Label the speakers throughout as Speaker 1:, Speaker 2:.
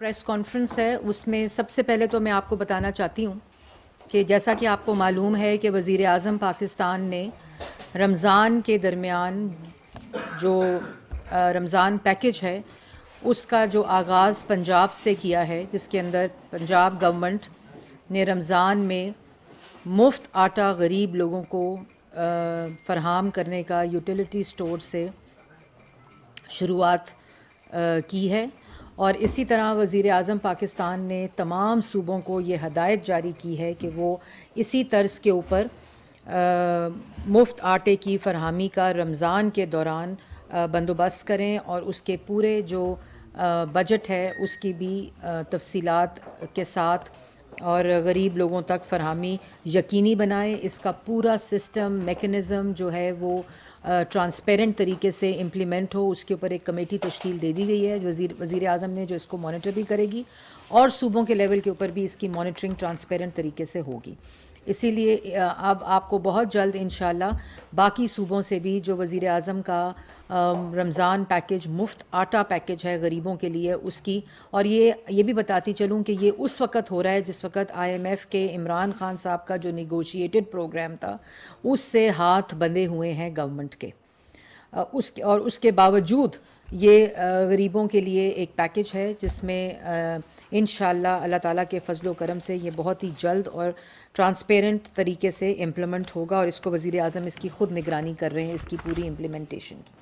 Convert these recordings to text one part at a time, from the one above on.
Speaker 1: Press conference ہے اس میں سب سے پہلے تو میں آپ کو بتانا چاہتی ہوں کہ جیسا کہ آپ کو معلوم ہے کہ وزیر اعظم پاکستان نے رمضان کے درمیان جو رمضان پیکج ہے اس کا جو آغاز پنجاب سے کیا ہے، جس کے اندر پنجاب گورنمنٹ نے رمضان میں مفت آٹا غریب لوگوں کو فراہم کرنے کا یوٹیلیٹی سٹور سے شروعات کی ہے، اور اسی طرح وزیر اعظم پاکستان نے تمام صوبوں کو یہ ہدایت جاری کی ہے کہ وہ اسی طرز کے اوپر مفت آٹے کی فراہمی کا رمضان کے دوران بندوبست کریں، اور اس کے پورے جو بجٹ ہے اس کی بھی تفصیلات کے ساتھ اور غریب لوگوں تک فراہمی یقینی بنائیں۔ اس کا پورا سسٹم میکنزم جو ہے وہ ٹرانسپیرنٹ طریقے سے امپلیمنٹ ہو، اس کے اوپر ایک کمیٹی تشکیل دے دی گئی ہے وزیر اعظم نے، جو اس کو مانیٹر بھی کرے گی، اور صوبوں کے لیول کے اوپر بھی اس کی مانیٹرنگ ٹرانسپیرنٹ طریقے سے ہوگی۔ اسی لیے اب آپ کو بہت جلد انشاءاللہ باقی صوبوں سے بھی جو وزیر اعظم کا رمضان پیکج، مفت آٹا پیکج ہے غریبوں کے لیے، اس کی، اور یہ بھی بتاتی چلوں کہ یہ اس وقت ہو رہا ہے جس وقت آئی ایم ایف کے عمران خان صاحب کا جو نیگوشیٹڈ پروگرام تھا اس سے ہاتھ بندھے ہوئے ہیں گورنمنٹ کے، اور اس کے باوجود یہ غریبوں کے لیے ایک پیکج ہے جس میں انشاءاللہ اللہ تعالیٰ کے فضل و کرم سے یہ بہت ہی جلد اور ٹرانسپیرنٹ طریقے سے امپلیمنٹ ہوگا، اور اس کو وزیر اعظم اس کی خود نگرانی کر رہے ہیں، اس کی پوری امپلیمنٹیشن کی۔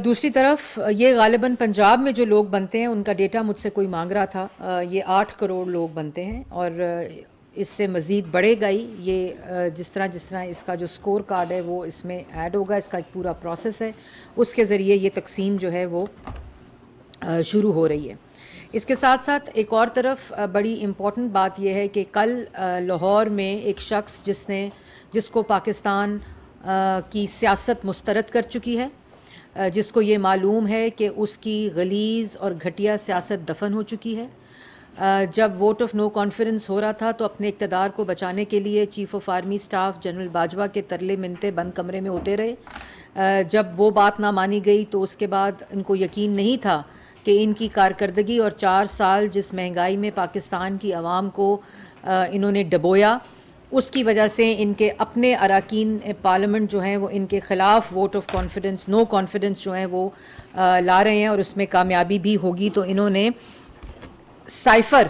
Speaker 1: دوسری طرف یہ غالباً پنجاب میں جو لوگ بنتے ہیں ان کا ڈیٹا مجھ سے کوئی مانگ رہا تھا، یہ 8 کروڑ لوگ بنتے ہیں، اور اس سے مزید بڑھے گا ہی یہ، جس طرح اس کا جو سکور کارڈ ہے وہ اس میں ایڈ ہوگا، اس کا ایک پورا پروسیس ہے، اس کے ذریعے یہ تقسیم جو ہے وہ شروع ہو رہی ہے۔ اس کے ساتھ ساتھ ایک اور طرف بڑی امپورٹنٹ بات یہ ہے کہ کل لاہور میں ایک شخص جس کو پاکستان کی سیاست مسترد کر چکی ہے، جس کو یہ معلوم ہے کہ اس کی غلیظ اور گھٹیا سیاست دفن ہو چکی ہے، جب ووٹ آف نو کانفیڈنس ہو رہا تھا تو اپنے اقتدار کو بچانے کے لیے chief of army staff general Bajwa کے ترلے منتے بند کمرے میں ہوتے رہے۔ جب وہ بات نہ مانی گئی تو اس کے بعد ان کو یقین نہیں تھا کہ ان کی کارکردگی اور 4 سال جس مہنگائی میں پاکستان کی عوام کو انہوں نے ڈبویا، اس کی وجہ سے ان کے اپنے اراکین پارلیمنٹ جو ہیں وہ ان کے خلاف vote of confidence, no confidence جو ہیں وہ لا رہے ہیں، اور اس میں کامیابی بھی ہوگی، تو انہوں نے سائفر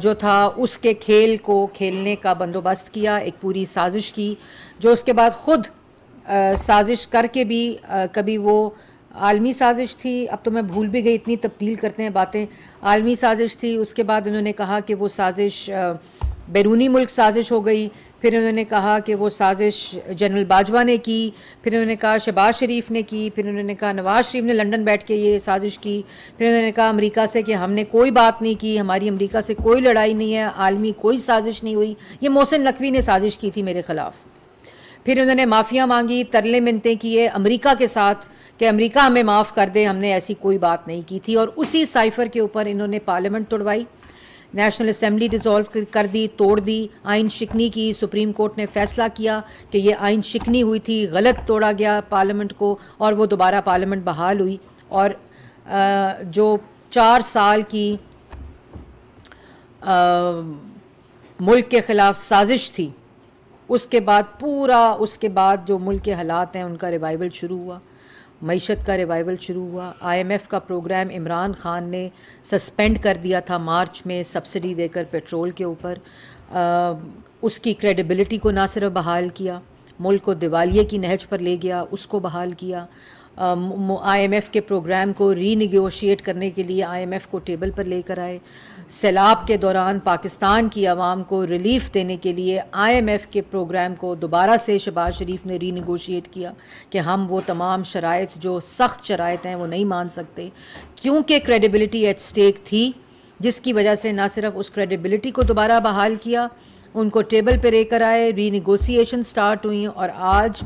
Speaker 1: جو تھا اس کے کھیل کو کھیلنے کا بندوبست کیا، ایک پوری سازش کی، جو اس کے بعد خود سازش کر کے بھی کبھی وہ عالمی سازش تھی، اب تو میں بھول بھی گئی، اتنی تبدیل کرتے ہیں باتیں، عالمی سازش تھی، اس کے بعد انہوں نے کہا کہ وہ سازش بیرونی ملک سازش ہو گئی، پھر انہوں نے کہا کہ وہ سازش جنرل باجوہ نے کی، پھر انہوں نے کہا شہباز شریف نے کی، پھر انہوں نے کہا نواز شریف نے لندن بیٹھ کے یہ سازش کی، پھر انہوں نے کہا امریکہ سے کہ ہم نے کوئی بات نہیں کی، ہماری امریکہ سے کوئی لڑائی نہیں ہے، عالمی کوئی سازش نہیں ہوئی، یہ محسن نقوی نے سازش کی تھی میرے خلاف۔ پھر انہوں نے معافیاں مانگی، ترلے منتیں کیے امریکہ کے ساتھ کہ امریکہ ہمیں معاف کر دے، ہم نے ایسی کوئی بات نہیں کی تھی، اور اسی سائفر کے اوپر انہوں نے پارلیمنٹ توڑوائی، نیشنل اسمبلی ڈیزالو کر دی، توڑ دی، آئین شکنی کی، سپریم کورٹ نے فیصلہ کیا کہ یہ آئین شکنی ہوئی تھی، غلط توڑا گیا پارلیمنٹ کو، اور وہ دوبارہ پارلیمنٹ بحال ہوئی، اور جو 4 سال کی ملک کے خلاف سازش تھی، اس کے بعد جو ملک کے حالات ہیں ان کا ریوائول شروع ہوا، معیشت کا ریوائول شروع ہوا، آئی ایم ایف کا پروگرام عمران خان نے سسپینڈ کر دیا تھا مارچ میں سبسڈی دے کر پیٹرول کے اوپر، اس کی کریڈیبلٹی کو نہ صرف بحال کیا، ملک کو دیوالیے کی نہج پر لے گیا، اس کو بحال کیا، آئی ایم ایف کے پروگرام کو ری نیگوشیٹ کرنے کے لیے آئی ایم ایف کو ٹیبل پر لے کر آئے، سیلاب کے دوران پاکستان کی عوام کو ریلیف دینے کے لیے آئی ایم ایف کے پروگرام کو دوبارہ سے شہباز شریف نے ری نیگوشیٹ کیا کہ ہم وہ تمام شرائط جو سخت شرائط ہیں وہ نہیں مان سکتے، کیونکہ کریڈیبلٹی ایٹ سٹیک تھی، جس کی وجہ سے نہ صرف اس کریڈیبلٹی کو دوبارہ بحال کیا، ان کو ٹیبل پہ لے کر آئے، ری نیگوسیشن سٹارٹ ہوئیں، اور آج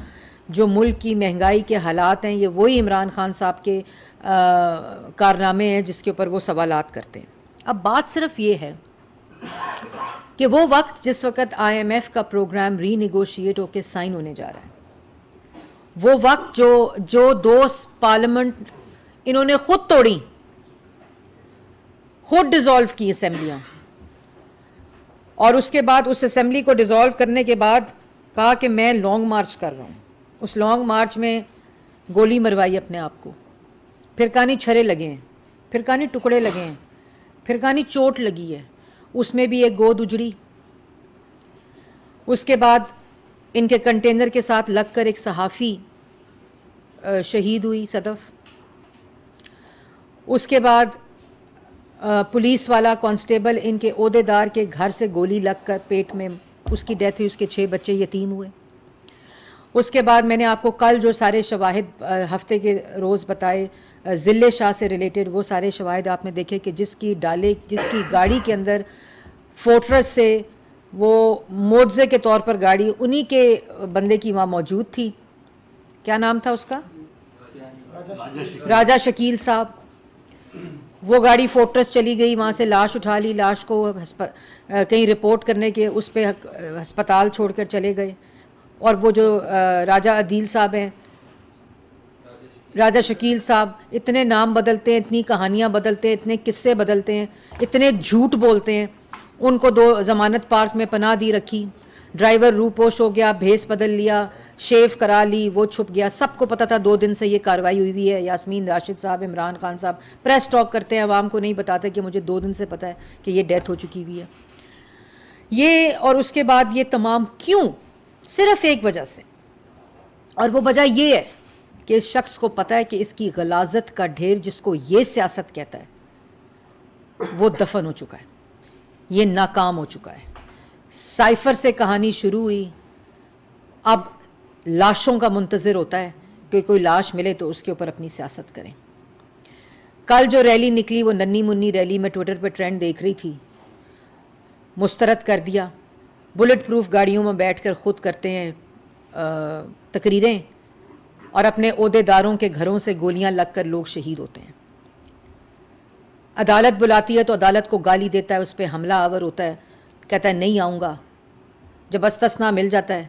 Speaker 1: جو ملک کی مہنگائی کے حالات ہیں یہ وہی عمران خان صاحب کے کارنامے ہیں جس کے اوپر وہ سوالات کرتے ہیں۔ اب بات صرف یہ ہے کہ وہ وقت جس وقت آئی ایم ایف کا پروگرام ری نیگوشیٹ ہو کے سائن ہونے جا رہا ہے، وہ وقت جو 2 پارلیمنٹ انہوں نے خود توڑی، خود ڈیزالو کی اسمبلیاں، اور اس کے بعد اس اسمبلی کو ڈیزالو کرنے کے بعد کہا کہ میں لانگ مارچ کر رہا ہوں. اس لانگ مارچ میں گولی مروائی اپنے آپ کو، پھر کہانی چھرے لگے ہیں، پھر کہانی ٹکڑے لگے ہیں، پھر کہانی چوٹ لگی ہے، اس میں بھی ایک گود اجڑی. اس کے بعد ان کے کنٹینر کے ساتھ لگ کر ایک صحافی شہید ہوئی صدف. اس کے بعد پولیس والا کانسٹیبل ان کے عہدیدار کے گھر سے گولی لگ کر پیٹ میں اس کی ڈیتھ ہوئی، اس کے 6 بچے یتیم ہوئے. اس کے بعد میں نے آپ کو کل جو سارے شواہد ہفتے کے روز بتائے ضلع شاہ سے ریلیٹڈ، وہ سارے شواہد آپ نے دیکھے کہ جس کی گاڑی کے اندر فورٹرس سے وہ معجزے کے طور پر گاڑی انہی کے بندے کی وہاں موجود تھی. کیا نام تھا اس کا؟ راجہ شکیل صاحب. وہ گاڑی فورٹرس چلی گئی، وہاں سے لاش اٹھا لی، لاش کو کہیں رپورٹ کرنے کے اس پہ ہسپتال چھوڑ کر چلے گئے. اور وہ جو راجہ عدیل صاحب ہیں، راجہ شکیل صاحب، اتنے نام بدلتے ہیں، اتنی کہانیاں بدلتے ہیں، اتنے قصے بدلتے ہیں، اتنے جھوٹ بولتے ہیں. ان کو 2 ضمانت پارک میں پناہ دی رکھی، ڈرائیور روپوش ہو گیا، بھیس بدل لیا، شیو کرا لی، وہ چھپ گیا. سب کو پتہ تھا 2 دن سے یہ کارروائی ہوئی ہے. یاسمین راشد صاحب، عمران خان صاحب پریس ٹاک کرتے ہیں، عوام کو نہیں بتاتے کہ مجھے 2 دن سے پتہ ہے کہ یہ ڈیتھ ہو چکی ہوئی ہے. یہ اور اس کے بعد یہ تمام کیوں؟ صرف ایک وجہ سے، اور وہ وجہ یہ ہے کہ اس شخص کو پتہ ہے کہ اس کی غلاظت کا ڈھیر جس کو یہ سیاست کہتا ہے وہ دفن ہو چکا ہے، یہ ناکام ہو چکا ہے. سائفر سے کہانی شروع ہوئی، اب لاشوں کا منتظر ہوتا ہے کہ کوئی لاش ملے تو اس کے اوپر اپنی سیاست کریں. کل جو ریلی نکلی وہ ننھی منی ریلی، میں ٹویٹر پہ ٹرینڈ دیکھ رہی تھی، مسترد کر دیا. بلٹ پروف گاڑیوں میں بیٹھ کر خود کرتے ہیں تقریریں، اور اپنے عہدیداروں کے گھروں سے گولیاں لگ کر لوگ شہید ہوتے ہیں. عدالت بلاتی ہے تو عدالت کو گالی دیتا ہے، اس پہ حملہ آور ہوتا ہے، کہتا ہے نہیں آؤں گا. جب استثنا مل جاتا ہے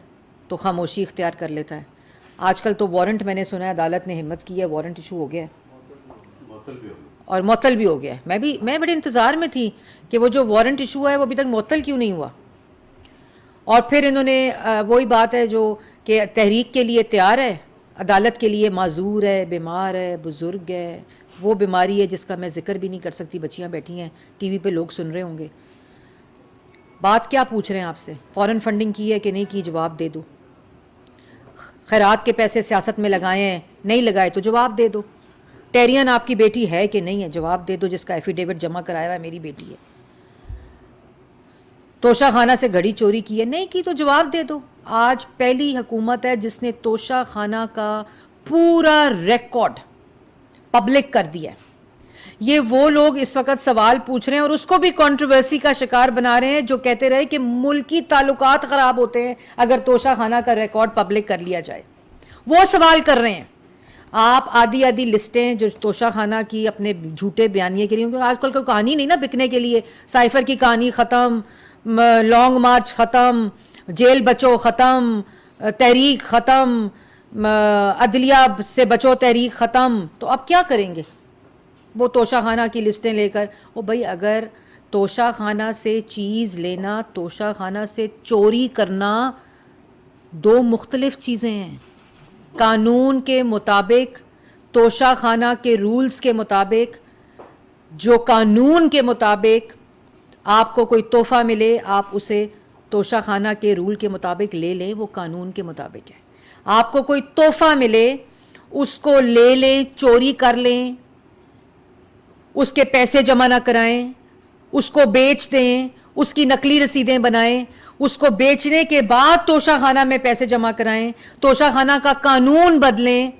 Speaker 1: تو خاموشی اختیار کر لیتا ہے. آج کل تو وارنٹ، میں نے سنا ہے عدالت نے ہمت کی ہے، وارنٹ ایشو ہو گیا ہے اور معطل بھی ہو گیا ہے. میں بڑے انتظار میں تھی کہ وہ جو وارنٹ ایشو ہے وہ ابھی تک معطل کیوں نہیں ہوا. اور پھر انہوں نے وہی بات ہے جو کہ تحریک کے لیے تیار ہے، عدالت کے لیے معذور ہے، بیمار ہے، بزرگ ہے، وہ بیماری ہے جس کا میں ذکر بھی نہیں کر سکتی. بچیاں بیٹھی ہیں ٹی وی پہ، لوگ سن رہے ہوں گے. بات کیا پوچھ رہے ہیں آپ سے؟ فورن فنڈنگ کی ہے کہ نہیں کی؟ جواب دے دو. خیرات کے پیسے سیاست میں لگائے ہیں، نہیں لگائے تو جواب دے دو. ٹیرین آپ کی بیٹی ہے کہ نہیں ہے؟ جواب دے دو. جس کا ایفیڈیوٹ جمع کرایا ہوا ہے میری بیٹی ہے. توشہ خانہ سے گھڑی چوری کی ہے، نہیں کی تو جواب دے دو. آج پہلی حکومت ہے جس نے توشہ خانہ کا پورا ریکارڈ پبلک کر دیا ہے. یہ وہ لوگ اس وقت سوال پوچھ رہے ہیں اور اس کو بھی کنٹروورسی کا شکار بنا رہے ہیں جو کہتے رہے کہ ملکی تعلقات خراب ہوتے ہیں اگر توشہ خانہ کا ریکارڈ پبلک کر لیا جائے. وہ سوال کر رہے ہیں. آپ آدھی لسٹیں جو توشہ خانہ کی اپنے جھوٹے بیانیے کے لیے، آج کل کوئی کہانی نہیں نا بکنے کے لیے. سائفر کی کہانی ختم، لانگ مارچ ختم، جیل بچو ختم، تحریک ختم، عدلیہ سے بچو تحریک ختم. تو اب کیا کریں گے؟ وہ توشہ خانہ کی لسٹیں لے کر. او بھائی، اگر توشہ خانہ سے چیز لینا، توشہ خانہ سے چوری کرنا 2 مختلف چیزیں ہیں. قانون کے مطابق، توشہ خانہ کے رولز کے مطابق، جو قانون کے مطابق آپ کو کوئی تحفہ ملے آپ اسے توشہ خانہ کے رول کے مطابق لے لیں، وہ قانون کے مطابق ہے. آپ کو کوئی تحفہ ملے اس کو لے لیں، چوری کر لیں، اس کے پیسے جمع نہ کرائیں، اس کو بیچ دیں، اس کی نقلی رسیدیں بنائیں، اس کو بیچنے کے بعد توشہ خانہ میں پیسے جمع کرائیں، توشہ خانہ کا قانون بدلیں،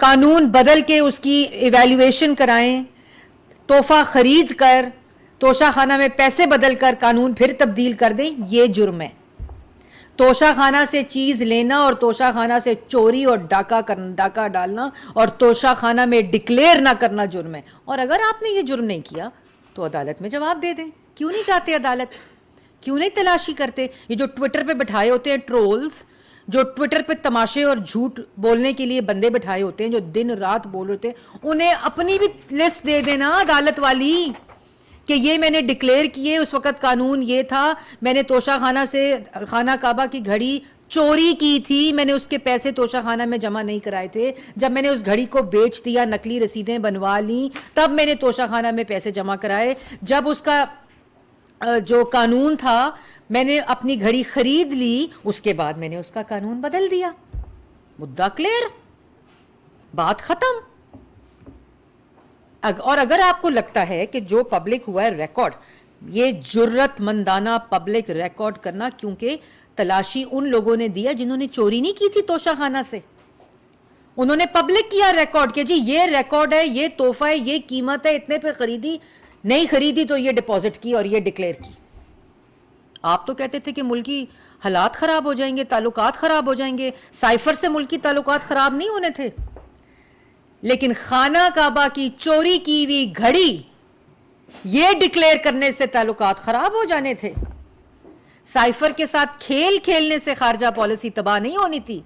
Speaker 1: قانون بدل کے اس کی ایویلیویشن کرائیں، تحفہ خرید کر توشہ خانہ میں پیسے بدل کر قانون پھر تبدیل کر دیں. یہ جرم ہے. توشہ خانہ سے چیز لینا اور توشہ خانہ سے چوری اور ڈاکہ ڈالنا اور توشہ خانہ میں ڈکلیئر نہ کرنا جرم ہے. اور اگر آپ نے یہ جرم نہیں کیا تو عدالت میں جواب دے دیں. کیوں نہیں جاتے عدالت؟ کیوں نہیں تلاشی کرتے؟ یہ جو ٹویٹر پہ بٹھائے ہوتے ہیں ٹرولز، جو ٹویٹر پہ تماشے اور جھوٹ بولنے کے لیے بندے بٹھائے ہوتے ہیں جو دن رات بول رہے ہیں، انہیں اپنی بھی لسٹ دے دینا عدالت والی. کہ یہ میں نے ڈکلیئر کیے. اس وقت قانون یہ تھا, میں نے توشہ خانہ سے خانہ کعبہ کی گھڑی چوری کی تھی, میں نے اس کے پیسے توشہ خانہ میں جمع نہیں کرائے تھے. جب میں نے اس گھڑی کو بیچ دیا, نقلی رسیدیں بنوا لیں, تب میں نے توشہ خانہ میں پیسے جمع کرائے. جب اس کا جو قانون تھا, میں نے اپنی گھڑی خرید لی, اس کے بعد میں نے اس کا قانون بدل دیا. مدعا کلیئر, بات ختم. اور اگر آپ کو لگتا ہے کہ جو پبلک ہوا ہے ریکارڈ, یہ جرت مندانہ پبلک ریکارڈ کرنا, کیونکہ تلاشی ان لوگوں نے دیا جنہوں نے چوری نہیں کی تھی توشہ خانہ سے, انہوں نے پبلک کیا ریکارڈ کہ جی یہ ریکارڈ ہے, یہ تحفہ ہے, یہ قیمت ہے, اتنے پہ خریدی, نہیں خریدی تو یہ ڈپازٹ کی اور یہ ڈکلیئر کی. آپ تو کہتے تھے کہ ملکی حالات خراب ہو جائیں گے, تعلقات خراب ہو جائیں گے. سائفر سے ملکی تعلقات خراب نہیں ہونے تھے, لیکن خانہ کعبہ کی چوری کی ہوئی گھڑی یہ ڈکلیئر کرنے سے تعلقات خراب ہو جانے تھے. سائفر کے ساتھ کھیل کھیلنے سے خارجہ پالیسی تباہ نہیں ہونی تھی,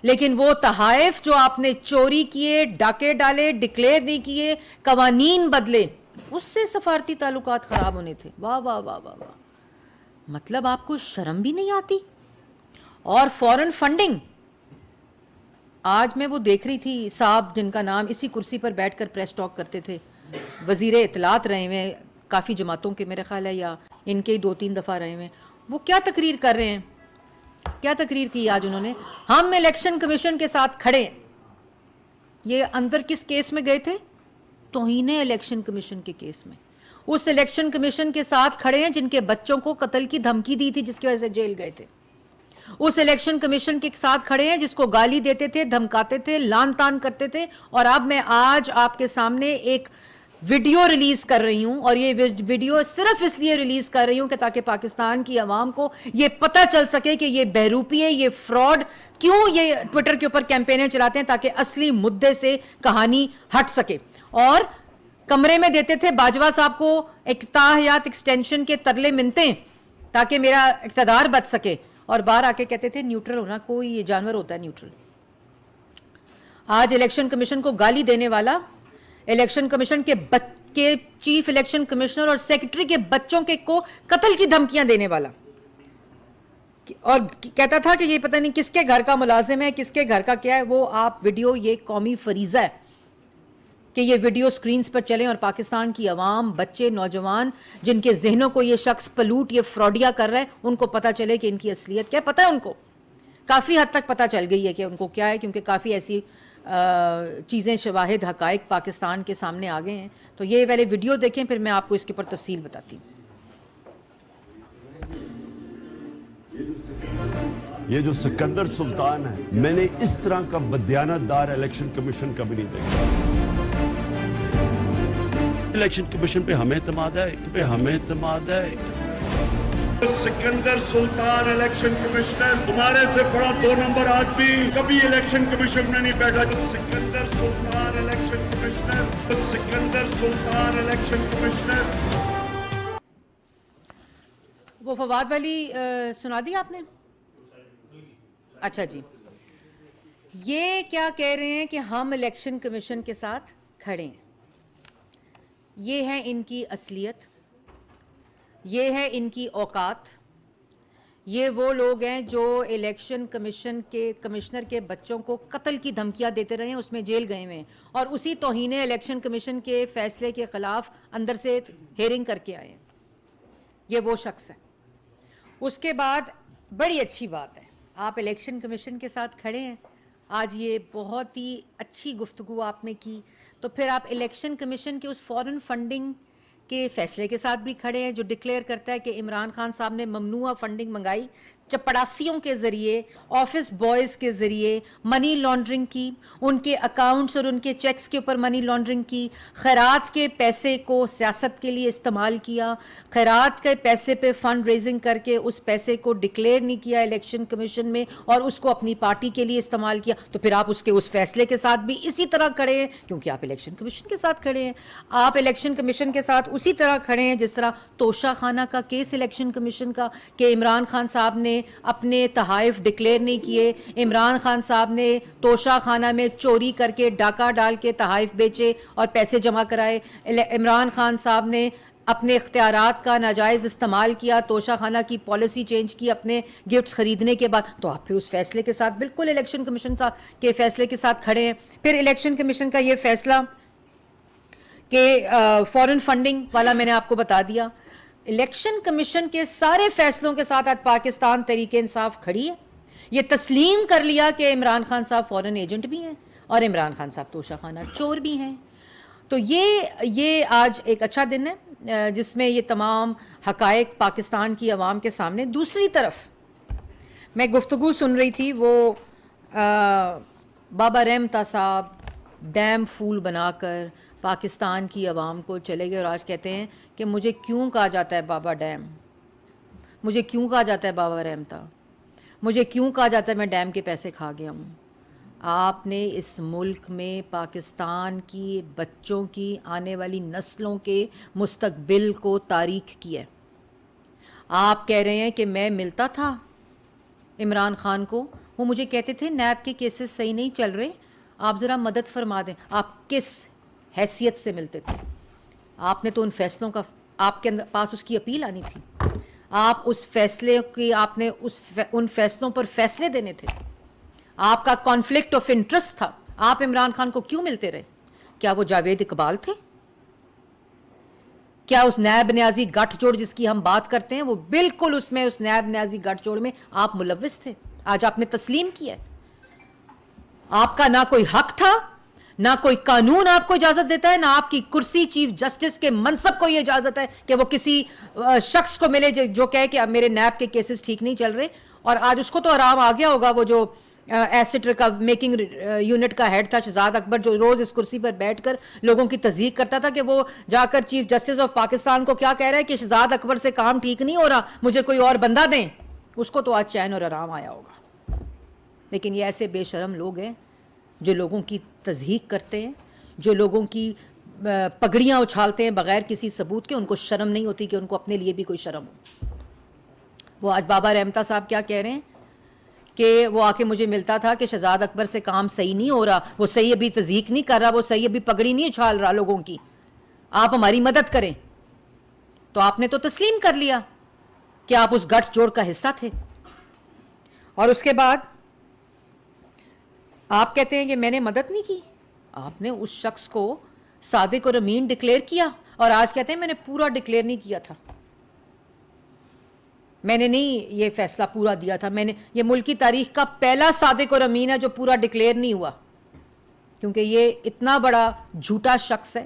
Speaker 1: لیکن وہ تحائف جو آپ نے چوری کیے, ڈاکے ڈالے, ڈکلیئر نہیں کیے, قوانین بدلے, اس سے سفارتی تعلقات خراب ہونے تھے. واہ واہ واہ واہ واہ, مطلب آپ کو شرم بھی نہیں آتی. اور فورن فنڈنگ, آج میں وہ دیکھ رہی تھی, صاحب جن کا نام اسی کرسی پر بیٹھ کر پریس ٹاک کرتے تھے, وزیر اطلاعات رہے ہوئے کافی جماعتوں کے, میرے خیال ہے یا ان کے 2-3 دفعہ رہے ہوئے, وہ کیا تقریر کر رہے ہیں, کیا تقریر کی آج انہوں نے, ہم الیکشن کمیشن کے ساتھ کھڑے ہیں. یہ اندر کس کیس میں گئے تھے؟ توہین الیکشن کمیشن کے کیس میں. اس الیکشن کمیشن کے ساتھ کھڑے ہیں جن کے بچوں کو قتل کی دھمکی دی تھی, جس کی وجہ سے جیل گئے تھے. اس الیکشن کمیشن کے ساتھ کھڑے ہیں جس کو گالی دیتے تھے, دھمکاتے تھے, لان تان کرتے تھے. اور اب میں آج آپ کے سامنے ایک ویڈیو ریلیز کر رہی ہوں, اور یہ ویڈیو صرف اس لیے ریلیز کر رہی ہوں کہ تاکہ پاکستان کی عوام کو یہ پتہ چل سکے کہ یہ بہروپی ہے, یہ فراڈ, کیوں یہ ٹویٹر کے اوپر کیمپینیں چلاتے ہیں, تاکہ اصلی مدے سے کہانی ہٹ سکے. اور کمرے میں دیتے تھے باجوہ صاحب کو اقتداریات ایکسٹینشن کے ترلے منتے تاکہ میرا اقتدار بچ سکے, اور باہر آ کے کہتے تھے نیوٹرل ہونا, کوئی یہ جانور ہوتا ہے نیوٹرل. آج الیکشن کمیشن کو گالی دینے والا, الیکشن کمیشن کے چیف الیکشن کمشنر اور سیکرٹری کے بچوں کے کو قتل کی دھمکیاں دینے والا, اور کہتا تھا کہ یہ پتہ نہیں کس کے گھر کا ملازم ہے, کس کے گھر کا کیا ہے. وہ آپ ویڈیو, یہ قومی فریضہ ہے کہ یہ ویڈیو سکرینز پر چلیں, اور پاکستان کی عوام, بچے, نوجوان جن کے ذہنوں کو یہ شخص پلوٹ, یہ فراڈیا کر رہے ہیں, ان کو پتہ چلے کہ ان کی اصلیت کیا ہے. پتہ ہے ان کو, کافی حد تک پتہ چل گئی ہے کہ ان کو کیا ہے, کیونکہ کافی ایسی چیزیں, شواہد, حقائق پاکستان کے سامنے آ گئے ہیں. تو یہ پہلے ویڈیو دیکھیں, پھر میں آپ کو اس کے اوپر تفصیل بتاتی ہوں.
Speaker 2: یہ جو سکندر سلطان ہے, میں نے اس طرح کا بدیانت دار الیکشن کمیشن کبھی نہیں دیکھا. الیکشن کمیشن پہ ہمیں اعتماد ہے,
Speaker 3: سکندر سلطان الیکشن کمشنر, تمہارے سے بڑا 2 نمبر آدمی کبھی الیکشن کمیشن میں نہیں بیٹھا. سکندر سلطان الیکشن کمشنر, سکندر سلطان الیکشن کمشنر.
Speaker 1: وہ فواد والی سنا دی آپ نے؟ اچھا جی, یہ کیا کہہ رہے ہیں کہ ہم الیکشن کمیشن کے ساتھ کھڑے ہیں. یہ ہے ان کی اصلیت, یہ ہے ان کی اوقات. یہ وہ لوگ ہیں جو الیکشن کمیشن کے کمشنر کے بچوں کو قتل کی دھمکیاں دیتے رہے ہیں, اس میں جیل گئے ہوئے ہیں, اور اسی توہین الیکشن کمیشن کے فیصلے کے خلاف اندر سے ہیرنگ کر کے آئے ہیں. یہ وہ شخص ہے. اس کے بعد بڑی اچھی بات ہے, آپ الیکشن کمیشن کے ساتھ کھڑے ہیں. آج یہ بہت ہی اچھی گفتگو آپ نے کی, تو پھر آپ الیکشن کمیشن کے اس فورن فنڈنگ کے فیصلے کے ساتھ بھی کھڑے ہیں جو ڈکلیئر کرتا ہے کہ عمران خان صاحب نے ممنوعہ فنڈنگ منگائی, چپڑاسیوں کے ذریعے, آفس بوائز کے ذریعے منی لانڈرنگ کی, ان کے اکاؤنٹس اور ان کے چیکس کے اوپر منی لانڈرنگ کی, خیرات کے پیسے کو سیاست کے لیے استعمال کیا, خیرات کے پیسے پہ فنڈ ریزنگ کر کے اس پیسے کو ڈکلیئر نہیں کیا الیکشن کمیشن میں, اور اس کو اپنی پارٹی کے لیے استعمال کیا. تو پھر آپ اس کے اس فیصلے کے ساتھ بھی اسی طرح کھڑے ہیں, کیونکہ آپ الیکشن کمیشن کے ساتھ کھڑے ہیں. آپ الیکشن کمیشن کے ساتھ اسی طرح کھڑے ہیں جس طرح توشہ خانہ کا کیس الیکشن کمیشن کا, کہ عمران خان صاحب نے اپنے تحائف ڈکلیئر نہیں کیے, عمران خان صاحب نے توشہ خانہ میں چوری کر کے ڈاکہ ڈال کے تحائف بیچے اور پیسے جمع کرائے, عمران خان صاحب نے اپنے اختیارات کا ناجائز استعمال کیا, توشہ خانہ کی پالیسی چینج کی اپنے گفٹس خریدنے کے بعد, تو آپ پھر اس فیصلے کے ساتھ بالکل الیکشن کمیشن کے فیصلے کے ساتھ کھڑے ہیں. پھر الیکشن کمیشن کا یہ فیصلہ کہ فورن فنڈنگ والا میں نے آپ کو بتا دیا. الیکشن کمیشن کے سارے فیصلوں کے ساتھ آج پاکستان تحریک انصاف کھڑی ہے. یہ تسلیم کر لیا کہ عمران خان صاحب فورن ایجنٹ بھی ہیں اور عمران خان صاحب توشہ خانہ چور بھی ہیں. تو یہ آج ایک اچھا دن ہے جس میں یہ تمام حقائق پاکستان کی عوام کے سامنے. دوسری طرف میں گفتگو سن رہی تھی, وہ بابا رحمتہ صاحب ڈیم فول بنا کر پاکستان کی عوام کو چلے گئے اور آج کہتے ہیں کہ مجھے کیوں کہا جاتا ہے بابا ڈیم, مجھے کیوں کہا جاتا ہے بابا رحمتہ, مجھے کیوں کہا جاتا ہے میں ڈیم کے پیسے کھا گیا ہوں. آپ نے اس ملک میں پاکستان کی بچوں کی آنے والی نسلوں کے مستقبل کو تاریک کیا ہے. آپ کہہ رہے ہیں کہ میں ملتا تھا عمران خان کو, وہ مجھے کہتے تھے نیب کے کیسز صحیح نہیں چل رہے, آپ ذرا مدد فرما دیں. آپ کس حیثیت سے ملتے تھے؟ آپ نے تو ان فیصلوں کا, آپ کے پاس اس کی اپیل آنی تھی, آپ اس فیصلے کی, آپ نے ان فیصلوں پر فیصلے دینے تھے. آپ کا کانفلکٹ آف انٹرسٹ تھا. آپ عمران خان کو کیوں ملتے رہے؟ کیا وہ جاوید اقبال تھے؟ کیا اس نیب نیازی گٹھ جوڑ جس کی ہم بات کرتے ہیں وہ بالکل اس نیب نیازی گٹھ جوڑ میں آپ ملوث تھے؟ آج آپ نے تسلیم کیا ہے. آپ کا نہ کوئی حق تھا, نہ کوئی قانون آپ کو اجازت دیتا ہے, نہ آپ کی کرسی چیف جسٹس کے منصب کو یہ اجازت ہے کہ وہ کسی شخص کو ملے جو کہے کہ اب میرے نیب کے کیسز ٹھیک نہیں چل رہے. اور آج اس کو تو آرام آ گیا ہوگا, وہ جو ایسٹ میکنگ یونٹ کا ہیڈ تھا شہزاد اکبر, جو روز اس کرسی پر بیٹھ کر لوگوں کی تصدیق کرتا تھا کہ وہ جا کر چیف جسٹس آف پاکستان کو کیا کہہ رہا ہے کہ شہزاد اکبر سے کام ٹھیک نہیں ہو رہا, مجھے کوئی اور بندہ دیں. اس کو تو آج چین اور آرام آیا ہوگا. لیکن یہ ایسے بے شرم لوگ ہیں جو لوگوں کی تضحیق کرتے ہیں, جو لوگوں کی پگڑیاں اچھالتے ہیں بغیر کسی ثبوت کے. ان کو شرم نہیں ہوتی کہ ان کو اپنے لیے بھی کوئی شرم ہو. وہ آج بابا رحمتہ صاحب کیا کہہ رہے ہیں کہ وہ آ کے مجھے ملتا تھا کہ شہزاد اکبر سے کام صحیح نہیں ہو رہا, وہ صحیح ابھی تضحیق نہیں کر رہا, وہ صحیح ابھی پگڑی نہیں اچھال رہا لوگوں کی, آپ ہماری مدد کریں. تو آپ نے تو تسلیم کر لیا کہ آپ اس گٹھ جوڑ کا حصہ تھے. اور اس کے بعد آپ کہتے ہیں کہ میں نے مدد نہیں کی. آپ نے اس شخص کو صادق اور امین ڈکلیئر کیا اور آج کہتے ہیں میں نے پورا ڈکلیئر نہیں کیا تھا, میں نے نہیں یہ فیصلہ پورا دیا تھا. میں نے, یہ ملک کی تاریخ کا پہلا صادق اور امین ہے جو پورا ڈکلیئر نہیں ہوا, کیونکہ یہ اتنا بڑا جھوٹا شخص ہے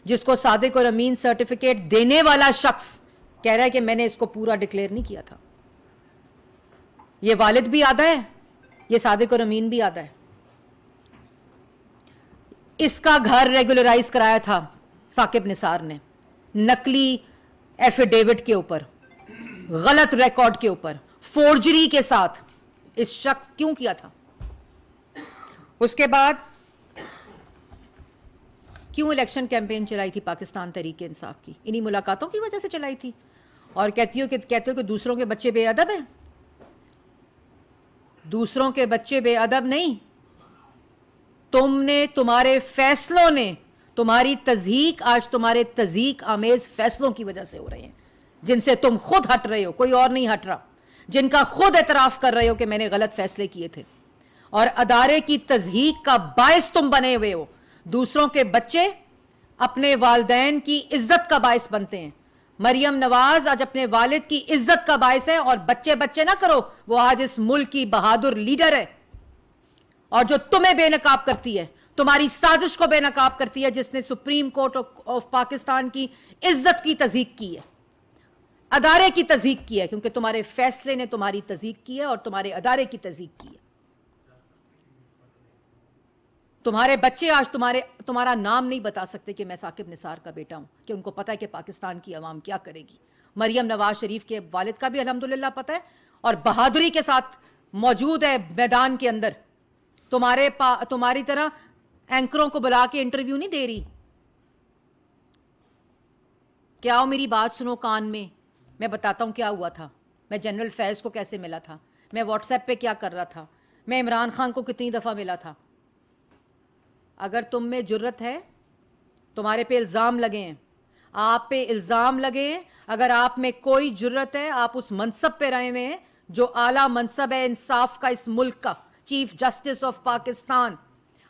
Speaker 1: جس کو صادق اور امین سرٹیفکیٹ دینے والا شخص کہہ رہا ہے کہ میں نے اس کو پورا ڈکلیئر نہیں کیا تھا. یہ والد بھی آدھا ہے, یہ صادق اور امین بھی آدھا ہے. اس کا گھر ریگولرائز کرایا تھا ثاقب نثار نے, نقلی ایفیڈیوٹ کے اوپر, غلط ریکارڈ کے اوپر, فورجری کے ساتھ. اس شخص کیوں کیا تھا؟ اس کے بعد کیوں الیکشن کیمپین چلائی تھی پاکستان تحریک انصاف کی؟ انہی ملاقاتوں کی وجہ سے چلائی تھی. اور کہتے ہو کہ دوسروں کے بچے بے ادب ہیں. دوسروں کے بچے بے ادب نہیں, تم نے, تمہارے فیصلوں نے, تمہاری تضحیق آج تمہارے تضحیق آمیز فیصلوں کی وجہ سے ہو رہے ہیں جن سے تم خود ہٹ رہے ہو, کوئی اور نہیں ہٹ رہا, جن کا خود اعتراف کر رہے ہو کہ میں نے غلط فیصلے کیے تھے. اور ادارے کی تضحیق کا باعث تم بنے ہوئے ہو. دوسروں کے بچے اپنے والدین کی عزت کا باعث بنتے ہیں. مریم نواز آج اپنے والد کی عزت کا باعث ہے, اور بچے بچے نہ کرو, وہ آج اس ملک کی بہادر لیڈر ہے. اور جو تمہیں بے نقاب کرتی ہے, تمہاری سازش کو بے نقاب کرتی ہے, جس نے سپریم کورٹ آف پاکستان کی عزت کی تضحیق کی ہے, ادارے کی تضحیق کی ہے, کیونکہ تمہارے فیصلے نے تمہاری تضحیق کی ہے اور تمہارے ادارے کی تضحیق کی ہے. تمہارے بچے آج تمہارا نام نہیں بتا سکتے کہ میں ثاقب نثار کا بیٹا ہوں, کہ ان کو پتہ ہے کہ پاکستان کی عوام کیا کرے گی. مریم نواز شریف کے والد کا بھی الحمدللہ پتہ ہے, اور بہادری کے ساتھ موجود ہے میدان کے اندر. تمہاری طرح اینکروں کو بلا کے انٹرویو نہیں دے رہی کہ آؤ میری بات سنو کان میں بتاتا ہوں کیا ہوا تھا, میں جنرل فیض کو کیسے ملا تھا, میں واٹس ایپ پہ کیا کر رہا تھا, میں عمران خان کو کتنی دفعہ ملا تھا. اگر تم میں جرت ہے, تمہارے پہ الزام لگے ہیں, آپ پہ الزام لگے ہیں. اگر آپ میں کوئی جرت ہے, آپ اس منصب پہ رہے ہوئے ہیں جو اعلیٰ منصب ہے انصاف کا اس ملک کا, چیف جسٹس آف پاکستان,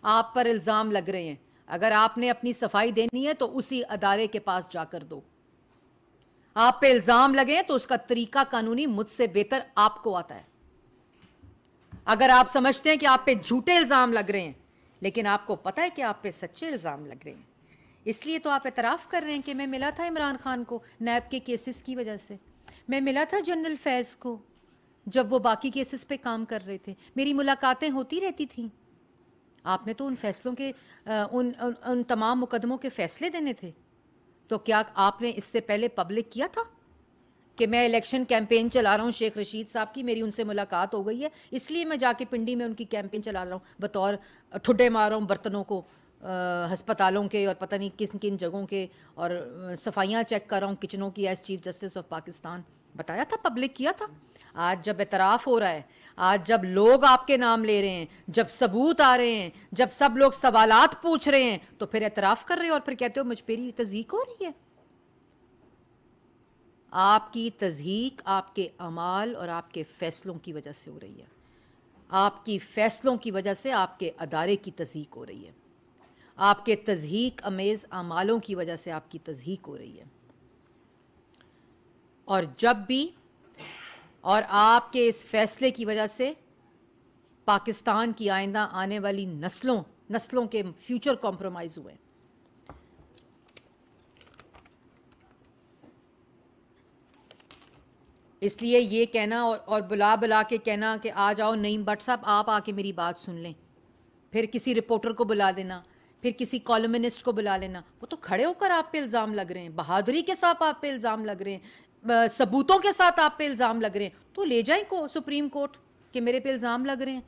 Speaker 1: آپ پر الزام لگ رہے ہیں. اگر آپ نے اپنی صفائی دینی ہے تو اسی ادارے کے پاس جا کر دو. آپ پہ الزام لگے تو اس کا طریقہ قانونی مجھ سے بہتر آپ کو آتا ہے. اگر آپ سمجھتے ہیں کہ آپ پہ جھوٹے الزام لگ رہے ہیں لیکن آپ کو پتہ ہے کہ آپ پہ سچے الزام لگ رہے ہیں, اس لیے تو آپ اعتراف کر رہے ہیں کہ میں ملا تھا عمران خان کو نیب کے کیسز کی وجہ سے, میں ملا تھا جنرل فیض کو جب وہ باقی کیسز پہ کام کر رہے تھے, میری ملاقاتیں ہوتی رہتی تھیں. آپ نے تو ان فیصلوں کے ان تمام مقدموں کے فیصلے دینے تھے. تو کیا آپ نے اس سے پہلے پبلک کیا تھا کہ میں الیکشن کیمپین چلا رہا ہوں شیخ رشید صاحب کی, میری ان سے ملاقات ہو گئی ہے, اس لیے میں جا کے پنڈی میں ان کی کیمپین چلا رہا ہوں, بطور ٹھڈے مار رہا ہوں برتنوں کو ہسپتالوں کے اور پتہ نہیں کن کن جگہوں کے, اور صفائیاں چیک کر رہا ہوں کچنوں کی as chief justice of Pakistan. بتایا تھا, پبلک کیا تھا. آج جب اعتراف ہو رہا ہے, آج جب لوگ آپ کے نام لے رہے ہیں, جب ثبوت آ رہے ہیں, جب سب لوگ سوالات پوچھ رہے ہیں, تو پھر اعتراف کر رہے ہو اور پھر کہتے ہو مجھ پہ تضحیک ہو رہی ہے. آپ کی تضحیک آپ کے اعمال اور آپ کے فیصلوں کی وجہ سے ہو رہی ہے. آپ کی فیصلوں کی وجہ سے آپ کے ادارے کی تضحیک ہو رہی ہے. آپ کے تضحیک امیز اعمالوں کی وجہ سے آپ کی تضحیک ہو رہی ہے. اور جب بھی اور آپ کے اس فیصلے کی وجہ سے پاکستان کی آئندہ آنے والی نسلوں کے فیوچر کمپرومائز ہوئے. اس لیے یہ کہنا اور بلا کے کہنا کہ آ جاؤ نعیم بٹ صاحب آپ آ کے میری بات سن لیں, پھر کسی رپورٹر کو بلا دینا, پھر کسی کالمنسٹ کو بلا لینا, وہ تو کھڑے ہو کر آپ پہ الزام لگ رہے ہیں, بہادری کے ساتھ آپ پہ الزام لگ رہے ہیں, ثبوتوں کے ساتھ آپ پہ الزام لگ رہے ہیں, تو لے جائیں سپریم کورٹ کہ میرے پہ الزام لگ رہے ہیں.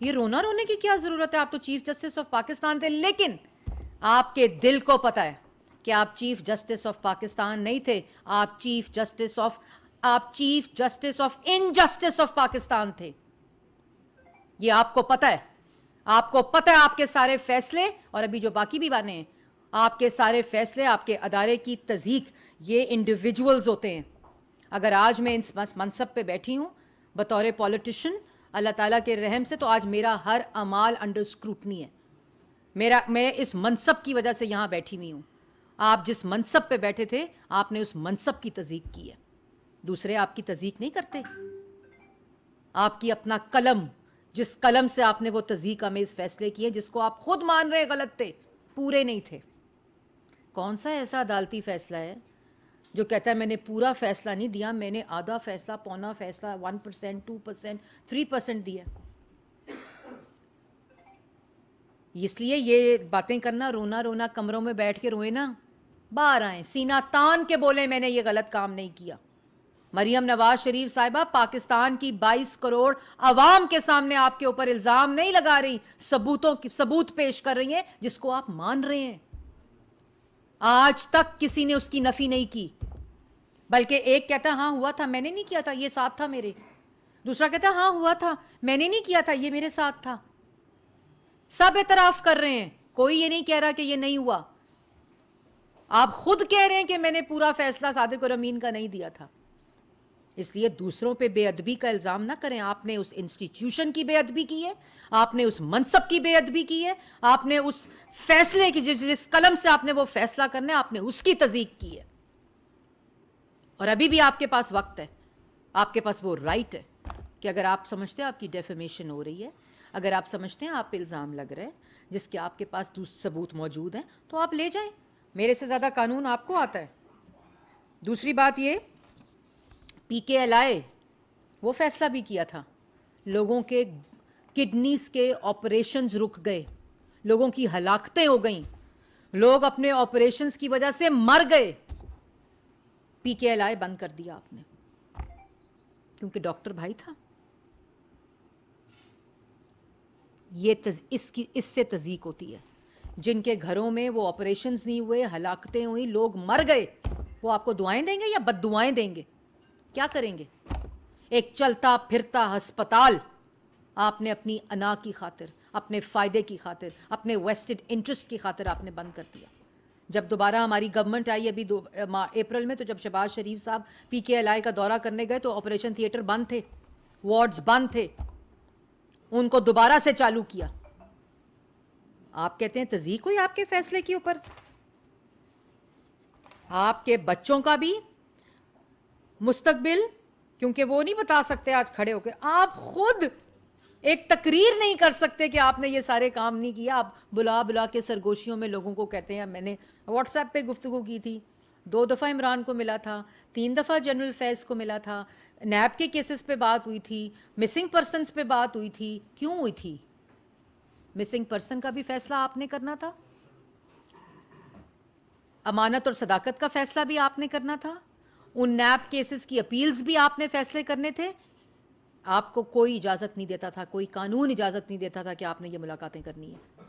Speaker 1: یہ رونے کی کیا ضرورت ہے, آپ تو چیف جسٹس آف پاکستان تھے. لیکن آپ کے دل کو پتہ ہے کہ آپ چیف جسٹس آف پاکستان نہیں تھے, آپ chief justice of injustice of Pakistan تھے. یہ آپ کو پتہ ہے. آپ کو پتہ ہے آپ کے سارے فیصلے, اور ابھی جو باقی بھی بانے ہیں, آپ کے سارے فیصلے, آپ کے ادارے کی تضحیک, یہ انڈیویجولز ہوتے ہیں. اگر آج میں اس منصب پہ بیٹھی ہوں بطور پولیٹیشین اللہ تعالیٰ کے رحم سے, تو آج میرا ہر عمال انڈر اسکروٹنی ہے. میں اس منصب کی وجہ سے یہاں بیٹھی ہوئی ہوں. آپ جس منصب پہ بیٹھے تھے آپ نے اس منصب کی تضحیک کی ہے, دوسرے آپ کی تضحیک نہیں کرتے. آپ کی اپنا قلم, جس قلم سے آپ نے وہ تضحیک امیز فیصلے کیے جس کو آپ خود مان رہے غلط تھے, پورے نہیں تھے. کون سا ایسا عدالتی فیصلہ ہے جو کہتا ہے میں نے پورا فیصلہ نہیں دیا, میں نے آدھا فیصلہ, پونا فیصلہ, 1%, 2%, 3% دیا. اس لیے یہ باتیں کرنا, رونا کمروں میں بیٹھ کے روئے نا, باہر آئیں, سینہ تان کے بولیں میں نے یہ غلط کام نہیں کیا. مریم نواز شریف صاحبہ پاکستان کی 22 کروڑ عوام کے سامنے آپ کے اوپر الزام نہیں لگا رہی, ثبوت پیش کر رہی ہیں جس کو آپ مان رہے ہیں. آج تک کسی نے اس کی نفی نہیں کی, بلکہ ایک کہتا ہاں ہوا تھا, میں نے نہیں کیا تھا, یہ ساتھ تھا میرے. دوسرا کہتا ہاں ہوا تھا, میں نے نہیں کیا تھا, یہ میرے ساتھ تھا. سب اعتراف کر رہے ہیں, کوئی یہ نہیں کہہ رہا کہ یہ نہیں ہوا. آپ خود کہہ رہے ہیں کہ میں نے پورا فیصلہ صادق اور امین کا نہیں دیا تھا. اس لیے دوسروں پہ بے ادبی کا الزام نہ کریں. آپ نے اس انسٹیٹیوشن کی بے ادبی کی ہے, آپ نے اس منصب کی بے ادبی کی ہے, آپ نے اس فیصلے کی جس قلم سے آپ نے وہ فیصلہ کرنا ہے آپ نے اس کی تضحیک کی ہے. اور ابھی بھی آپ کے پاس وقت ہے, آپ کے پاس وہ رائٹ ہے کہ اگر آپ سمجھتے ہیں آپ کی ڈیفیمیشن ہو رہی ہے, اگر آپ سمجھتے ہیں آپ پہ الزام لگ رہا ہے جس کے آپ کے پاس ثبوت موجود ہیں, تو آپ لے جائیں. میرے سے زیادہ قانون آپ کو آتا ہے. دوسری بات یہ, پی کے ایل آئی وہ فیصلہ بھی کیا تھا, لوگوں کے کڈنیز کے آپریشنز رک گئے, لوگوں کی ہلاکتیں ہو گئیں, لوگ اپنے آپریشنز کی وجہ سے مر گئے. پی کے ایل آئی بند کر دیا آپ نے, کیونکہ ڈاکٹر بھائی تھا. اس سے تضحیک ہوتی ہے. جن کے گھروں میں وہ آپریشنز نہیں ہوئے, ہلاکتیں ہوئیں, لوگ مر گئے, وہ آپ کو دعائیں دیں گے یا بد دعائیں دیں گے؟ کیا کریں گے؟ ایک چلتا پھرتا ہسپتال آپ نے اپنی انا کی خاطر, اپنے فائدے کی خاطر, اپنے ویسٹڈ انٹرسٹ کی خاطر آپ نے بند کر دیا. جب دوبارہ ہماری گورنمنٹ آئی ابھی اپریل میں، تو جب شہباز شریف صاحب PKLI کا دورہ کرنے گئے تو آپریشن تھیٹر بند تھے، وارڈز بند تھے، ان کو دوبارہ سے چالو کیا. آپ کہتے ہیں تضییق ہوئی آپ کے فیصلے کے اوپر. آپ کے بچوں کا بھی مستقبل، کیونکہ وہ نہیں بتا سکتے آج کھڑے ہو کے، آپ خود ایک تقریر نہیں کر سکتے کہ آپ نے یہ سارے کام نہیں کیا. آپ بلا کے سرگوشیوں میں لوگوں کو کہتے ہیں. میں نے واٹس ایپ پہ گفتگو کی تھی، 2 دفعہ عمران کو ملا تھا، 3 دفعہ جنرل فیض کو ملا تھا، نیب کے کیسز پہ بات ہوئی تھی، مسنگ پرسنز پہ بات ہوئی تھی. کیوں ہوئی تھی؟ مسنگ پرسن کا بھی فیصلہ آپ نے کرنا تھا، امانت اور صداقت کا فیصلہ بھی آپ نے کرنا تھا، ان نیب کیسز کی اپیلز بھی آپ نے فیصلے کرنے تھے. آپ کو کوئی اجازت نہیں دیتا تھا، کوئی قانون اجازت نہیں دیتا تھا کہ آپ نے یہ ملاقاتیں کرنی ہیں.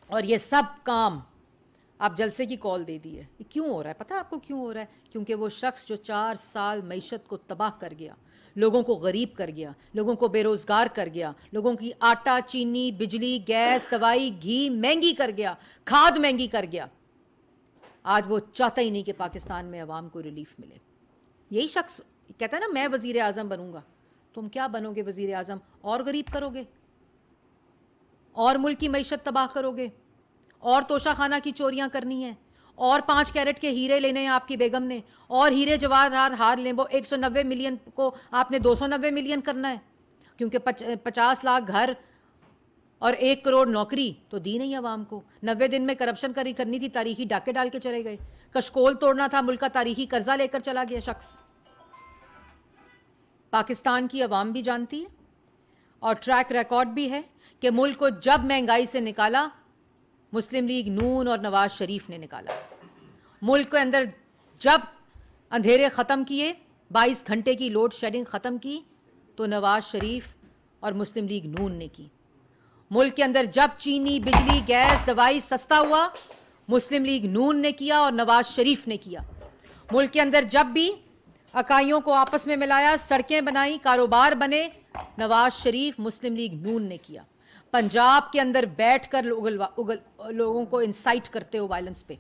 Speaker 1: اور یہ سب کام آپ جلسے کی کال دے دی ہے. یہ کیوں ہو رہا ہے؟ پتہ آپ کو کیوں ہو رہا ہے؟ کیونکہ وہ شخص جو 4 سال معیشت کو تباہ کر گیا، لوگوں کو غریب کر گیا، لوگوں کو بے روزگار کر گیا، لوگوں کی آٹا، چینی، بجلی، گیس، دوائی، گھی مہنگی کر گیا، کھاد مہنگی کر گیا. آج وہ چاہتا ہی نہیں کہ پاکستان میں عوام کو ریلیف ملے. یہی شخص کہتا ہے نا میں وزیر اعظم بنوں گا. تم کیا بنو گے وزیر اعظم؟ اور غریب کرو گے، اور ملک کی معیشت تباہ کرو گے، اور توشہ خانہ کی چوریاں کرنی ہیں، اور 5 کیرٹ کے ہیرے لینے ہیں آپ کی بیگم نے، اور ہیرے جواہرات ہار لیں. وہ 190 ملین کو آپ نے 290 ملین کرنا ہے، کیونکہ 50 لاکھ گھر اور 1 کروڑ نوکری تو دی نہیں عوام کو. 90 دن میں کرپشن کرنی تھی، تاریخی ڈاکے ڈال کے چلے گئے. کشکول توڑنا تھا، ملک کا تاریخی قرضہ لے کر چلا گیا شخص. پاکستان کی عوام بھی جانتی ہے اور ٹریک ریکارڈ بھی ہے کہ ملک کو جب مہنگائی سے نکالا مسلم لیگ نون اور نواز شریف نے نکالا. ملک کے اندر جب اندھیرے ختم کیے، 22 گھنٹے کی لوڈ شیڈنگ ختم کی تو نواز شریف اور مسلم لیگ نون نے کی. ملک کے اندر جب چینی، بجلی، گیس، دوائی سستا ہوا مسلم لیگ نون نے کیا اور نواز شریف نے کیا. ملک کے اندر جب بھی اکائیوں کو آپس میں ملایا، سڑکیں بنائی، کاروبار بنے، نواز شریف مسلم لیگ نون نے کیا. پنجاب کے اندر بیٹھ کر لوگوں کو انسائٹ کرتے ہو وائلنس پہ.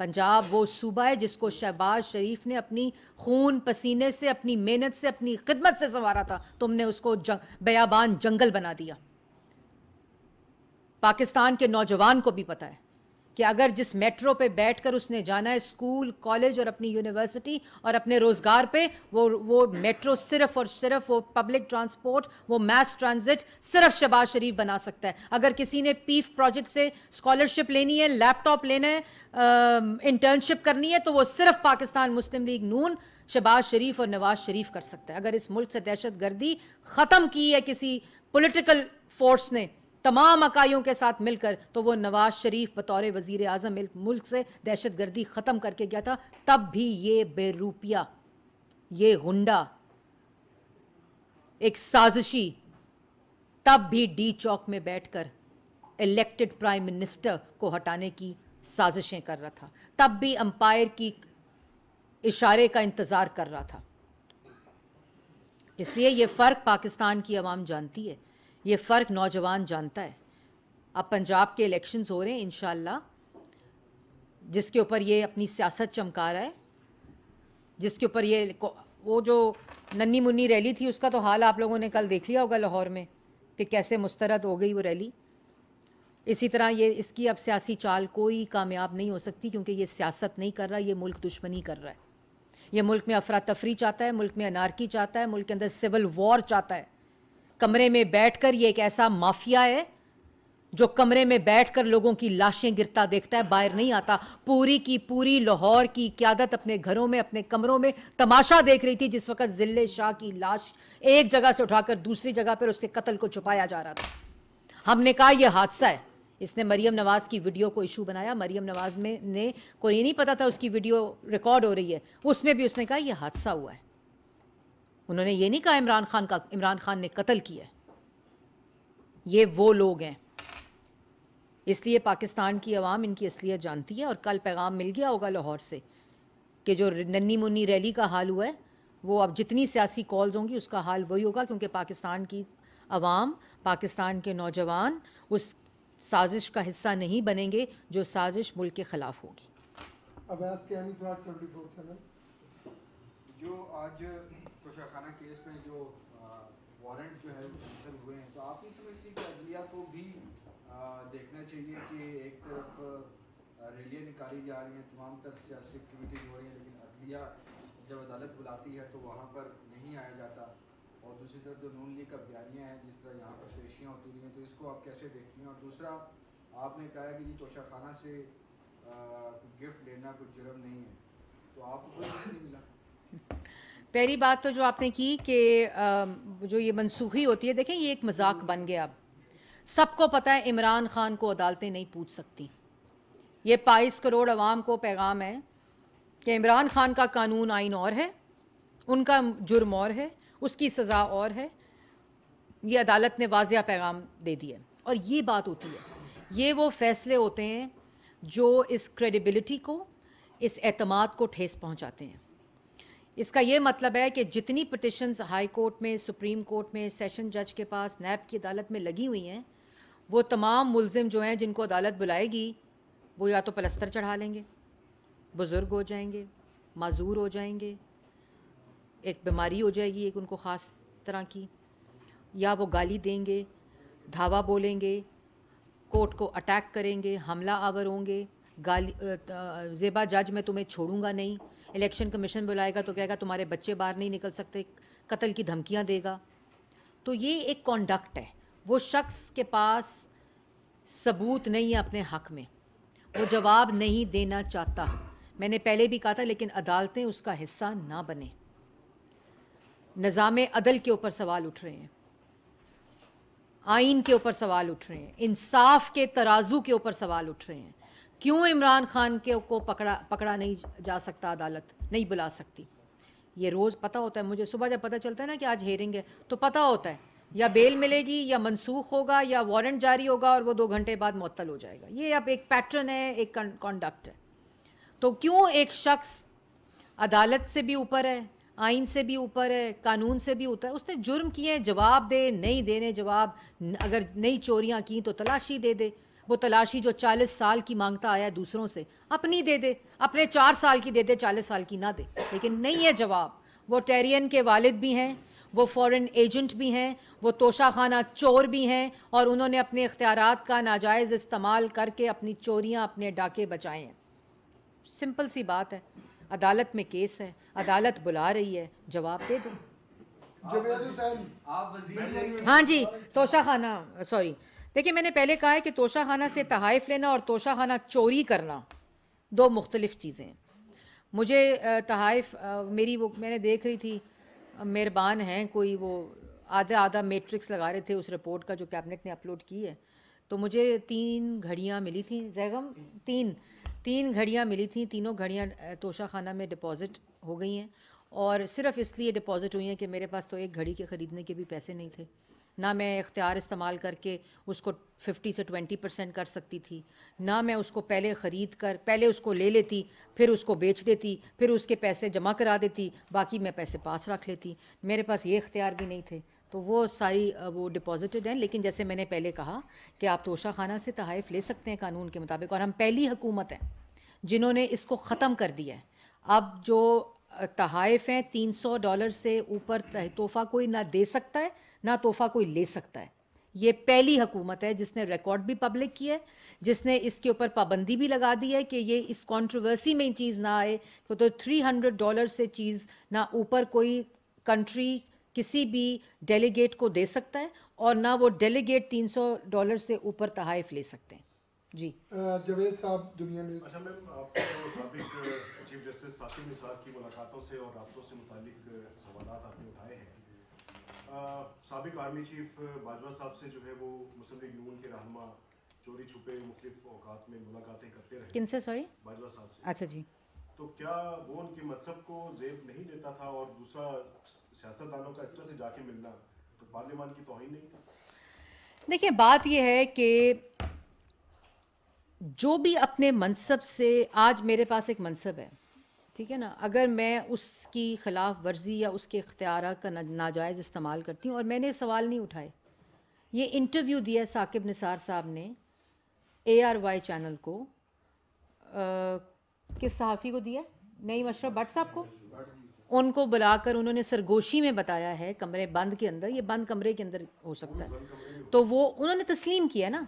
Speaker 1: پنجاب وہ صوبہ ہے جس کو شہباز شریف نے اپنی خون پسینے سے، اپنی محنت سے، اپنی خدمت سے سنوارا تھا. تم نے اس کو بیابان جنگل بنا دیا. پاکستان کے نوجوان کو بھی پتا ہے کہ اگر جس میٹرو پہ بیٹھ کر اس نے جانا ہے اسکول، کالج اور اپنی یونیورسٹی اور اپنے روزگار پہ، وہ میٹرو صرف اور صرف وہ پبلک ٹرانسپورٹ، وہ میس ٹرانزٹ صرف شہباز شریف بنا سکتا ہے. اگر کسی نے پیف پروجیکٹ سے اسکالرشپ لینی ہے، لیپ ٹاپ لینا ہے، انٹرنشپ کرنی ہے، تو وہ صرف پاکستان مسلم لیگ نون، شہباز شریف اور نواز شریف کر سکتا ہے. اگر اس ملک سے دہشت گردی ختم کی ہے کسی پولیٹیکل فورس نے تمام اکائیوں کے ساتھ مل کر، تو وہ نواز شریف بطور وزیر اعظم ملک سے دہشت گردی ختم کر کے گیا تھا. تب بھی یہ بے روپیہ، یہ غنڈہ، ایک سازشی، تب بھی ڈی چوک میں بیٹھ کر الیکٹڈ پرائم منسٹر کو ہٹانے کی سازشیں کر رہا تھا. تب بھی امپائر کی اشارے کا انتظار کر رہا تھا. اس لیے یہ فرق پاکستان کی عوام جانتی ہے، یہ فرق نوجوان جانتا ہے. اب پنجاب کے الیکشنز ہو رہے ہیں انشاءاللہ، جس کے اوپر یہ اپنی سیاست چمکا رہا ہے، جس کے اوپر یہ وہ جو ننی منی ریلی تھی اس کا تو حال آپ لوگوں نے کل دیکھ لیا ہوگا لاہور میں کہ کیسے مسترد ہو گئی وہ ریلی. اسی طرح اس کی اب سیاسی چال کوئی کامیاب نہیں ہو سکتی، کیونکہ یہ سیاست نہیں کر رہا، یہ ملک دشمنی کر رہا ہے. یہ ملک میں افراتفری چاہتا ہے، ملک میں انارکی چاہتا ہے، ملک کے اندر سول وار چاہتا ہے. کمرے میں بیٹھ کر یہ ایک ایسا مافیا ہے جو کمرے میں بیٹھ کر لوگوں کی لاشیں گرتا دیکھتا ہے، باہر نہیں آتا. پوری کی پوری لاہور کی قیادت اپنے گھروں میں، اپنے کمروں میں تماشا دیکھ رہی تھی جس وقت ذلِ شاہ کی لاش ایک جگہ سے اٹھا کر دوسری جگہ پر اس کے قتل کو چھپایا جا رہا تھا. ہم نے کہا یہ حادثہ ہے. اس نے مریم نواز کی ویڈیو کو ایشو بنایا. مریم نواز نے کوئی نہیں پتا تھا اس کی ویڈیو ریکارڈ ہو رہی ہے، اس میں بھی اس نے کہا یہ حادثہ ہوا ہے. انہوں نے یہ نہیں کہا عمران خان نے قتل کیا ہے. یہ وہ لوگ ہیں. اس لیے پاکستان کی عوام ان کی اصلیت جانتی ہے. اور کل پیغام مل گیا ہوگا لاہور سے کہ جو ننی منی ریلی کا حال ہوا ہے وہ اب جتنی سیاسی کالز ہوں گی اس کا حال وہی ہوگا، کیونکہ پاکستان کی عوام، پاکستان کے نوجوان اس سازش کا حصہ نہیں بنیں گے جو سازش ملک کے خلاف ہوگی.
Speaker 4: جو آج توشہ خانہ کیس میں جو وارنٹ جو ہے حاصل ہوئے ہیں، تو آپ نہیں سمجھتی کہ عدلیہ کو بھی دیکھنا چاہیے کہ ایک طرف ریلیاں نکالی جا رہی ہیں، تمام تر سیاسی ایکٹیویٹیز ہو رہی ہیں، لیکن عدلیہ جب عدالت بلاتی ہے تو وہاں پر نہیں آیا جاتا، اور دوسری طرف جو نون لیگ کا بیانیہ ہے، جس طرح یہاں پر پیشیاں ہوتی رہی ہیں، تو اس کو آپ کیسے دیکھتی ہیں؟ اور دوسرا آپ نے کہا کہ جی توشہ خانہ سے گفٹ لینا کوئی جرم نہیں ہے، تو آپ کو کوئی نہیں ملا؟
Speaker 1: پہلی بات تو جو آپ نے کی کہ جو یہ منسوخی ہوتی ہے، دیکھیں یہ ایک مذاق بن گیا. اب سب کو پتہ ہے عمران خان کو عدالتیں نہیں پوچھ سکتی. یہ 22 کروڑ عوام کو پیغام ہے کہ عمران خان کا قانون آئین اور ہے، ان کا جرم اور ہے، اس کی سزا اور ہے. یہ عدالت نے واضح پیغام دے دیا. اور یہ بات ہوتی ہے، یہ وہ فیصلے ہوتے ہیں جو اس کریڈیبلٹی کو، اس اعتماد کو ٹھیس پہنچاتے ہیں. اس کا یہ مطلب ہے کہ جتنی پٹیشنز ہائی کورٹ میں، سپریم کورٹ میں، سیشن جج کے پاس، نیب کی عدالت میں لگی ہوئی ہیں، وہ تمام ملزم جو ہیں جن کو عدالت بلائے گی وہ یا تو پلستر چڑھا لیں گے، بزرگ ہو جائیں گے، معذور ہو جائیں گے، ایک بیماری ہو جائے گی ایک ان کو خاص طرح کی، یا وہ گالی دیں گے، دھاوا بولیں گے، کورٹ کو اٹیک کریں گے، حملہ آور ہوں گے، گالی زیبا جج میں تمہیں چھوڑوں گا نہیں، الیکشن کمیشن بلائے گا تو کہے گا تمہارے بچے باہر نہیں نکل سکتے، قتل کی دھمکیاں دے گا. تو یہ ایک کانڈکٹ ہے. وہ شخص کے پاس ثبوت نہیں ہے اپنے حق میں، وہ جواب نہیں دینا چاہتا. میں نے پہلے بھی کہا تھا، لیکن عدالتیں اس کا حصہ نہ بنیں. نظام عدل کے اوپر سوال اٹھ رہے ہیں، آئین کے اوپر سوال اٹھ رہے ہیں، انصاف کے ترازو کے اوپر سوال اٹھ رہے ہیں. کیوں عمران خان کو پکڑا نہیں جا سکتا، عدالت نہیں بلا سکتی؟ یہ روز پتہ ہوتا ہے مجھے. صبح جب پتہ چلتا ہے نا کہ آج ہیرنگ ہے تو پتہ ہوتا ہے یا بیل ملے گی یا منسوخ ہوگا یا وارنٹ جاری ہوگا اور وہ 2 گھنٹے بعد معطل ہو جائے گا. یہ اب ایک پیٹرن ہے، ایک کانڈکٹ ہے. تو کیوں ایک شخص عدالت سے بھی اوپر ہے، آئین سے بھی اوپر ہے، قانون سے بھی ہوتا ہے؟ اس نے جرم کیے، جواب دے. نہیں دینے جواب، اگر نئی چوریاں کی تو تلاشی دے دے. وہ تلاشی جو 40 سال کی مانگتا آیا ہے دوسروں سے، اپنی دے دے، اپنے 4 سال کی دے دے، 40 سال کی نہ دے. لیکن نہیں ہے جواب. وہ ٹیرین کے والد بھی ہیں، وہ فورن ایجنٹ بھی ہیں، وہ توشہ خانہ چور بھی ہیں، اور انہوں نے اپنے اختیارات کا ناجائز استعمال کر کے اپنی چوریاں، اپنے ڈاکے بچائے ہیں. سمپل سی بات ہے. عدالت میں کیس ہے، عدالت بلا رہی ہے، جواب دے دو. ہاں جی، توشہ خانہ، سوری، دیکھیں میں نے پہلے کہا ہے کہ توشہ خانہ سے تحائف لینا اور توشہ خانہ چوری کرنا 2 مختلف چیزیں ہیں. مجھے تحائف وہ میں نے دیکھ رہی تھی، مہربان ہیں کوئی، وہ آدھا میٹرکس لگا رہے تھے اس رپورٹ کا جو کیبنٹ نے اپلوڈ کی ہے. تو مجھے 3 گھڑیاں ملی تھیں زیغم، 3 گھڑیاں ملی تھیں. تینوں گھڑیاں توشہ خانہ میں ڈپازٹ ہو گئی ہیں، اور صرف اس لیے ڈپازٹ ہوئی ہیں کہ میرے پاس تو ایک گھڑی کے خریدنے کے بھی پیسے نہیں تھے. نہ میں اختیار استعمال کر کے اس کو 50 سے 20% کر سکتی تھی، نہ میں اس کو پہلے خرید کر پہلے اس کو لے لیتی، پھر اس کو بیچ دیتی، پھر اس کے پیسے جمع کرا دیتی، باقی میں پیسے پاس رکھ لیتی. میرے پاس یہ اختیار بھی نہیں تھے. تو وہ ساری وہ ڈپازٹڈ ہیں. لیکن جیسے میں نے پہلے کہا کہ آپ توشہ خانہ سے تحائف لے سکتے ہیں قانون کے مطابق، اور ہم پہلی حکومت ہیں جنہوں نے اس کو ختم کر دیا ہے. اب جو تحائف ہیں $300 سے اوپر تحفہ کوئی نہ دے سکتا ہے، نہ تحفہ کوئی لے سکتا ہے. یہ پہلی حکومت ہے جس نے ریکارڈ بھی پبلک کیا ہے، جس نے اس کے اوپر پابندی بھی لگا دی ہے کہ یہ اس کنٹروورسی میں چیز نہ آئے کہ تو $300 سے چیز نہ اوپر کوئی کنٹری کسی بھی ڈیلیگیٹ کو دے سکتا ہے، اور نہ وہ ڈیلیگیٹ $300 سے اوپر تحائف لے سکتے ہیں. جی
Speaker 5: جاوید صاحب، دنیا نیوز.
Speaker 6: اچھا میم، آپ کو سابق چیف جسٹس ثاقب نثار کی ملاقاتوں سے اور رابطوں سے متعلق سوالات آپ نے اٹھائے ہیں. سابق آرمی چیف باجوہ صاحب سے جو ہے وہ مسلم لیگ نون کے رہنما چوری چھپے مختلف اوقات میں ملاقاتیں کرتے رہے.
Speaker 1: کن سے؟ سوری،
Speaker 6: باجوہ صاحب سے.
Speaker 1: اچھا جی.
Speaker 6: تو کیا وہ ان کے مذہب کو زیب نہیں دیتا تھا؟ اور دوسرا، سیاستدانوں کا اس طرح سے جا کے ملنا تو پارلیمان کی توہین نہیں تھا؟
Speaker 1: دیکھیں بات یہ ہے کہ جو بھی اپنے منصب سے، آج میرے پاس ایک منصب ہے، ٹھیک ہے نا، اگر میں اس کی خلاف ورزی یا اس کے اختیارات کا ناجائز استعمال کرتی ہوں، اور میں نے سوال نہیں اٹھائے، یہ انٹرویو دیا ثاقب نثار صاحب نے ARY چینل کو کس صحافی کو دیا؟ نعیم اشرف بٹ صاحب کو. ان کو بلا کر انہوں نے سرگوشی میں بتایا ہے کمرے بند کے اندر, یہ بند کمرے کے اندر ہو سکتا ہے, تو وہ انہوں نے تسلیم کیا نا,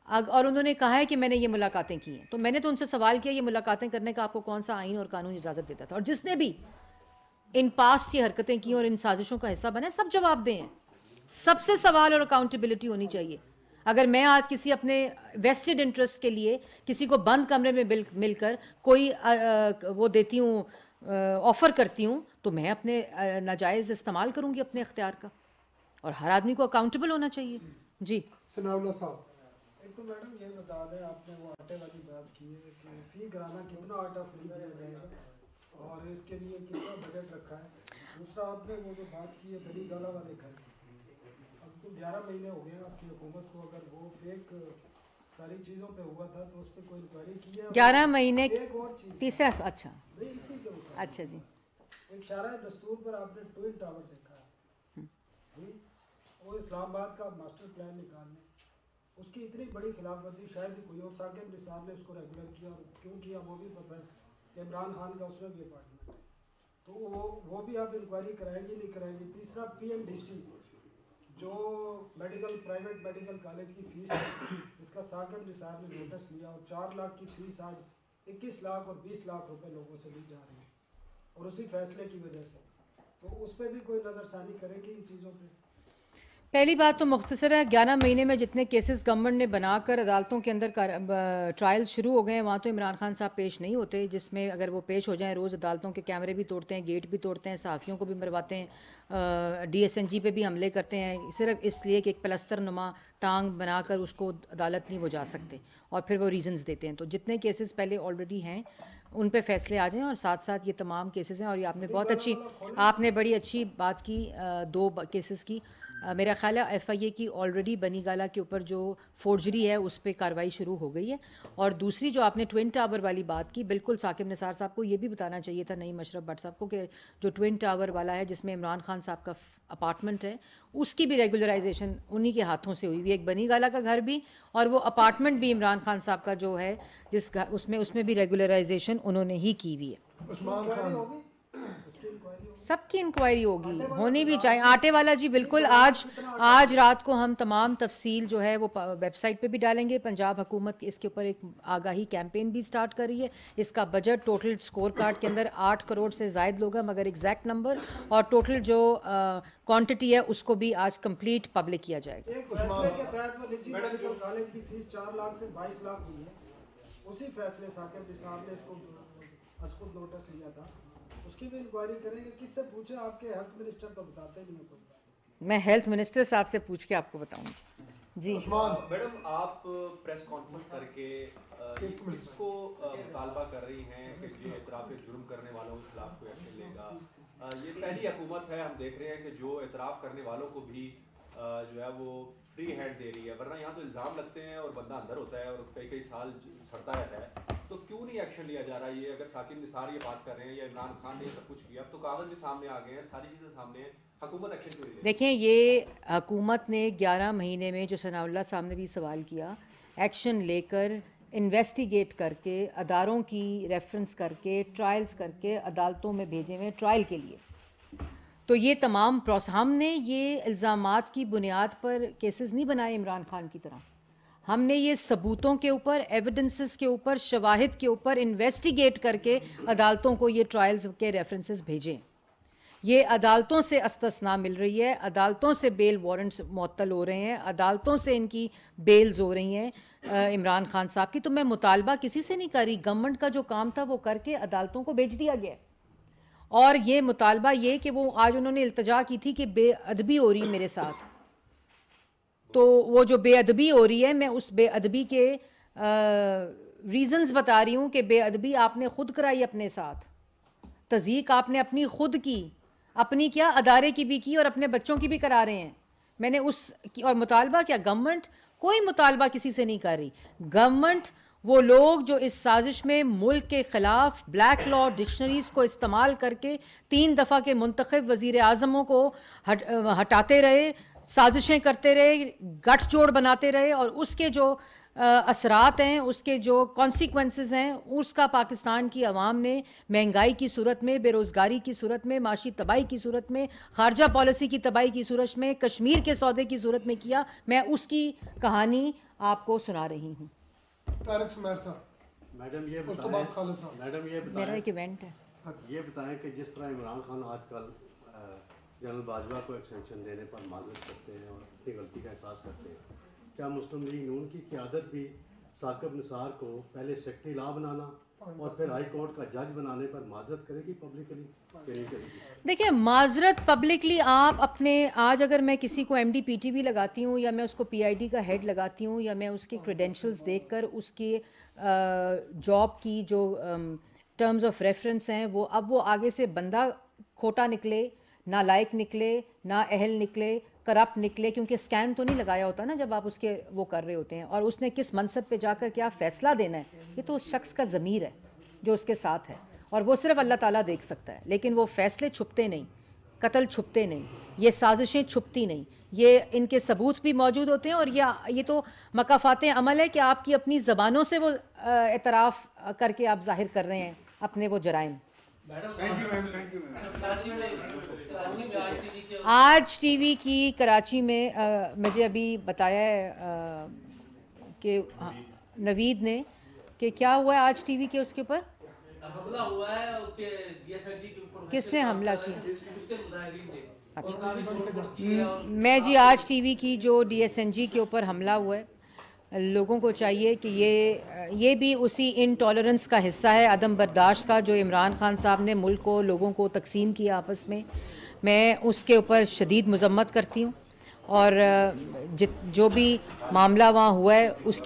Speaker 1: اور انہوں نے کہا ہے کہ میں نے یہ ملاقاتیں کی ہیں. تو میں نے تو ان سے سوال کیا یہ ملاقاتیں کرنے کا آپ کو کون سا آئین اور قانون اجازت دیتا تھا, اور جس نے بھی ان پاسٹ یہ حرکتیں کی اور ان سازشوں کا حصہ بنے سب جواب دیں. سب سے سوال اور اکاؤنٹیبلٹی ہونی چاہیے. اگر میں آج کسی اپنے ویسٹڈ انٹرسٹ کے لیے کسی کو بند کمرے میں مل کر کوئی وہ دیتی ہوں, آفر کرتی ہوں, تو میں اپنے ناجائز استعمال کروں گی اپنے اختیار کا, اور ہر آدمی کو اکاؤنٹیبل ہونا چاہیے. جی
Speaker 5: ثناء اللہ صاحب.
Speaker 7: ایک تو میڈم یہ بتا دیں, آپ نے وہ آٹے والی بات کی ہے کہ فی گرانہ کتنا آٹا فری دیا جائے گا اور اس کے لیے کتنا بجٹ رکھا ہے. دوسرا آپ نے وہ جو بات کی ہے بنی گالہ والے گھر کی, اب تو 11 مہینے ہو گئے آپ کی حکومت کو, اگر وہ فیک ساری چیزوں پہ ہوا تھا تو اس پہ کوئی انکوائری کی ہے؟
Speaker 1: 11 مہینے
Speaker 7: ایک اور چیز
Speaker 1: تیسرا, اچھا
Speaker 7: نہیں اسی کے اوپر,
Speaker 1: اچھا جی,
Speaker 7: ایک شارع دستور پر آپ نے ٹوئن ٹاور دیکھا ہے, وہ اسلام آباد کا ماسٹر پلان نکالنے, اس کی اتنی بڑی خلاف ورزی شاید کوئی اور ثاقب نثار نے اس کو ریگولر کیا, اور کیوں کیا وہ بھی پتہ ہے کہ عمران خان کا اس میں بھی اپارٹمنٹ ہے, تو وہ بھی آپ انکوائری کرائیں گے نہیں کرائیں گے. تیسرا PMDC جو میڈیکل پرائیویٹ میڈیکل کالج کی فیس ہے, اس کا ثاقب نثار نے نوٹس لیا, اور 4 لاکھ کی فیس آج 21 لاکھ اور 20 لاکھ روپے لوگوں سے لی جا رہی ہے, اور اسی فیصلے کی وجہ سے. تو اس پہ بھی کوئی نظر ثانی کرے گی ان چیزوں پہ؟
Speaker 1: پہلی بات تو مختصر ہے, 11 مہینے میں جتنے کیسز گورنمنٹ نے بنا کر عدالتوں کے اندر ٹرائل شروع ہو گئے ہیں, وہاں تو عمران خان صاحب پیش نہیں ہوتے, جس میں اگر وہ پیش ہو جائیں روز عدالتوں کے کیمرے بھی توڑتے ہیں, گیٹ بھی توڑتے ہیں, صحافیوں کو بھی مرواتے ہیں, DSNG پہ بھی حملے کرتے ہیں, صرف اس لیے کہ ایک پلستر نما ٹانگ بنا کر اس کو عدالت نہیں وہ جا سکتے, اور پھر وہ ریزنز دیتے ہیں. تو جتنے کیسز پہلے آلریڈی ہیں ان پہ فیصلے آ جائیں, اور ساتھ ساتھ یہ تمام کیسز ہیں. اور یہ آپ نے بڑی اچھی بات کی 2 کیسز کی. میرا خیال ہے FIA کی آلریڈی بنی گالہ کے اوپر جو فورجری ہے اس پہ کارروائی شروع ہو گئی ہے. اور دوسری جو آپ نے ٹوئن ٹاور والی بات کی, بالکل ثاقب نثار صاحب کو یہ بھی بتانا چاہیے تھا, نعیم اشرف بٹ صاحب کو, کہ جو ٹوئن ٹاور والا ہے جس میں عمران خان صاحب کا اپارٹمنٹ ہے, اس کی بھی ریگولرائزیشن انہی کے ہاتھوں سے ہوئی ہوئی. ایک بنی گالہ کا گھر بھی اور وہ اپارٹمنٹ بھی عمران خان صاحب کا جو ہے جس اس میں بھی ریگولرائزیشن انہوں نے ہی کی ہوئی ہے.
Speaker 5: عثمان خان
Speaker 1: سب کی انکوائری ہوگی, ہونی بھی چاہیے. آٹے والا جی بالکل, آج رات کو ہم تمام تفصیل جو ہے وہ ویب سائٹ پہ بھی ڈالیں گے. پنجاب حکومت اس کے اوپر ایک آگاہی کیمپین بھی سٹارٹ کر رہی ہے. اس کا بجٹ ٹوٹل سکور کارڈ کے اندر 8 کروڑ سے زائد لوگ ہیں, مگر ایگزیکٹ نمبر اور ٹوٹل جو کوانٹٹی ہے اس کو بھی آج کمپلیٹ پبلک کیا جائے گا.
Speaker 7: ایک فیصلے کے تحت وہ نجی میڈیکل کالج کی فیس 4 لاکھ سے 22 لاکھ ہوئی ہے, اسی فیصلے ثاقب نثار نے اس کو از خود نوٹس لیا تھا, اس کی بھی انکوائری کریں گے. کس سے پوچھیں, آپ کے ہیلتھ منسٹر تو بتاتے نہیں ہیں.
Speaker 1: میں ہیلتھ منسٹر صاحب سے پوچھ کے آپ کو بتاؤں گی. جی
Speaker 8: میڈم, آپ پریس کانفرنس کر کے اس کو مطالبہ کر رہی ہیں کہ جو اعتراف جرم کرنے والوں کے خلاف کوئی ایکشن لے گا. یہ پہلی حکومت ہے, ہم دیکھ رہے ہیں کہ جو اعتراف کرنے والوں کو بھی جو ہے وہ فری ہینڈ دے رہی ہے, ورنہ یہاں تو الزام لگتے ہیں اور بندہ اندر ہوتا ہے اور کئی سال سڑتا رہتا ہے. تو کیوں نہیں ایکشن لیا جا رہا ہے؟ یہ اگر ثاقب نثار یہ بات کر رہے ہیں یا عمران خان نے یہ سب کچھ کیا, اب تو کاغذ بھی سامنے آ گئے ہیں, ساری چیزیں سامنے ہیں, حکومت ایکشن کیوں نہیں؟
Speaker 1: دیکھیں, یہ حکومت نے 11 مہینے میں, جو ثناء اللہ صاحب نے بھی سوال کیا, ایکشن لے کر انویسٹیگیٹ کر کے اداروں کی ریفرنس کر کے ٹرائلز کر کے عدالتوں میں بھیجے ہوئے ٹرائل کے لیے. تو یہ تمام ہم نے یہ الزامات کی بنیاد پر کیسز نہیں بنائے عمران خان کی طرح. ہم نے یہ ثبوتوں کے اوپر, ایویڈنسز کے اوپر, شواہد کے اوپر انویسٹیگیٹ کر کے عدالتوں کو یہ ٹرائلز کے ریفرنسز بھیجیں. یہ عدالتوں سے استثناء مل رہی ہے, عدالتوں سے بیل وارنٹس معطل ہو رہے ہیں, عدالتوں سے ان کی بیلز ہو رہی ہیں عمران خان صاحب کی. تو میں مطالبہ کسی سے نہیں کر رہی, گورنمنٹ کا جو کام تھا وہ کر کے عدالتوں کو بھیج دیا گیا. اور یہ مطالبہ یہ کہ وہ آج انہوں نے التجا کی تھی کہ بے ادبی ہو رہی ہے میرے ساتھ, تو وہ جو بے ادبی ہو رہی ہے, میں اس بے ادبی کے ریزنز بتا رہی ہوں کہ بے ادبی آپ نے خود کرائی اپنے ساتھ, تضییق آپ نے اپنی خود کی, اپنی کیا ادارے کی بھی کی اور اپنے بچوں کی بھی کرا رہے ہیں. میں نے اس کی, اور مطالبہ کیا, گورنمنٹ کوئی مطالبہ کسی سے نہیں کر رہی. گورنمنٹ وہ لوگ جو اس سازش میں ملک کے خلاف بلیک لا ڈکشنریز کو استعمال کر کے 3 دفعہ کے منتخب وزیر اعظموں کو ہٹاتے رہے, سازشیں کرتے رہے, گٹھ جوڑ بناتے رہے, اور اس کے جو اثرات ہیں، اس کے جو کانسیکوینسز ہیں، اس کا پاکستان کی عوام نے مہنگائی کی صورت میں، بے روزگاری کی صورت میں، معاشی تباہی کی صورت میں، خارجہ پالیسی کی تباہی کی صورت میں، کشمیر کے سودے کی صورت میں کیا. میں اس کی کہانی آپ کو سنا رہی ہوں.
Speaker 5: طارق سمیر صاحب.
Speaker 6: میڈم یہ
Speaker 5: اس کے بعد خالد صاحب.
Speaker 6: میڈم یہ
Speaker 1: میرا ایک ایونٹ ہے.
Speaker 6: یہ بتائیں کہ جس طرح عمران خان آج کل جنرل باجوہ کو ایکسٹینشن دینے پر معذرت کرتے ہیں اور اپنی غلطی کا احساس کرتے ہیں، کیا مسلم لیگ نون کی قیادت بھی ثاقب نثار کو پہلے سیکرٹری لا بنانا اور پھر ہائی کورٹ کا جج بنانے پر معذرت کرے گی پبلکلی کہ نہیں کرے گی؟
Speaker 1: دیکھیں معذرت پبلکلی آپ اپنے آج اگر میں کسی کو ایم ڈی پی ٹی بھی لگاتی ہوں یا میں اس کو پی آئی ڈی کا ہیڈ لگاتی ہوں یا میں اس کے کریڈینشلز دیکھ کر اس کی جاب کی جو ٹرمز آف ریفرنس ہیں وہ اب وہ آگے سے بندہ کھوٹا نکلے، نالائق نکلے، نا اہل نکلے، کرپٹ نکلے، کیونکہ سکین تو نہیں لگایا ہوتا نا جب آپ اس کے وہ کر رہے ہوتے ہیں، اور اس نے کس منصب پہ جا کر کیا فیصلہ دینا ہے یہ تو اس شخص کا ضمیر ہے جو اس کے ساتھ ہے، اور وہ صرف اللہ تعالیٰ دیکھ سکتا ہے. لیکن وہ فیصلے چھپتے نہیں، قتل چھپتے نہیں، یہ سازشیں چھپتی نہیں، یہ ان کے ثبوت بھی موجود ہوتے ہیں، اور یہ تو مکافات عمل ہے کہ آپ کی اپنی زبانوں سے وہ اعتراف کر کے آپ ظاہر کر رہے ہیں اپنے وہ جرائم. آج ٹی وی کی کراچی میں مجھے ابھی بتایا ہے کہ نوید نے کہ کیا ہوا ہے آج ٹی وی کے اس کے اوپر
Speaker 9: حملہ ہوا ہے، اس کے ڈی ایس این جی کے اوپر.
Speaker 1: کس نے حملہ کیا؟
Speaker 9: اس کے مظاہرین نے.
Speaker 1: اچھا میں جی آج ٹی وی کی جو ڈی ایس این جی کے اوپر حملہ ہوا ہے، لوگوں کو چاہیے کہ یہ بھی اسی انٹالرنس کا حصہ ہے، عدم برداشت کا، جو عمران خان صاحب نے ملک کو، لوگوں کو تقسیم کیا آپس میں. میں اس کے اوپر شدید مذمت کرتی ہوں، اور جو بھی معاملہ وہاں ہوا ہے اس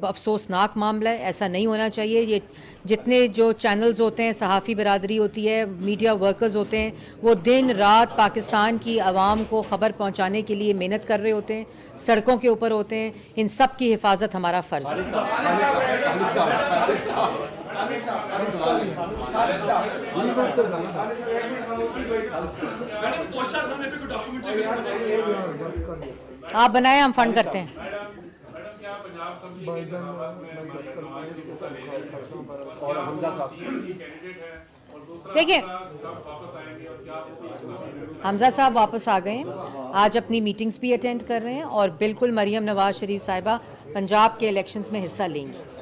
Speaker 1: افسوسناک معاملہ ہے. ایسا نہیں ہونا چاہیے. یہ جتنے جو چینلز ہوتے ہیں، صحافی برادری ہوتی ہے، میڈیا ورکرز ہوتے ہیں، وہ دن رات پاکستان کی عوام کو خبر پہنچانے کے لیے محنت کر رہے ہوتے ہیں، سڑکوں کے اوپر ہوتے ہیں. ان سب کی حفاظت ہمارا فرض ہے. آپ بنائیں، ہم فنڈ کرتے ہیں. دیکھیں حمزہ صاحب واپس آ گئے ہیں، آج اپنی میٹنگز بھی اٹینڈ کر رہے ہیں، اور بالکل مریم نواز شریف صاحبہ پنجاب کے الیکشنز میں حصہ لیں گی.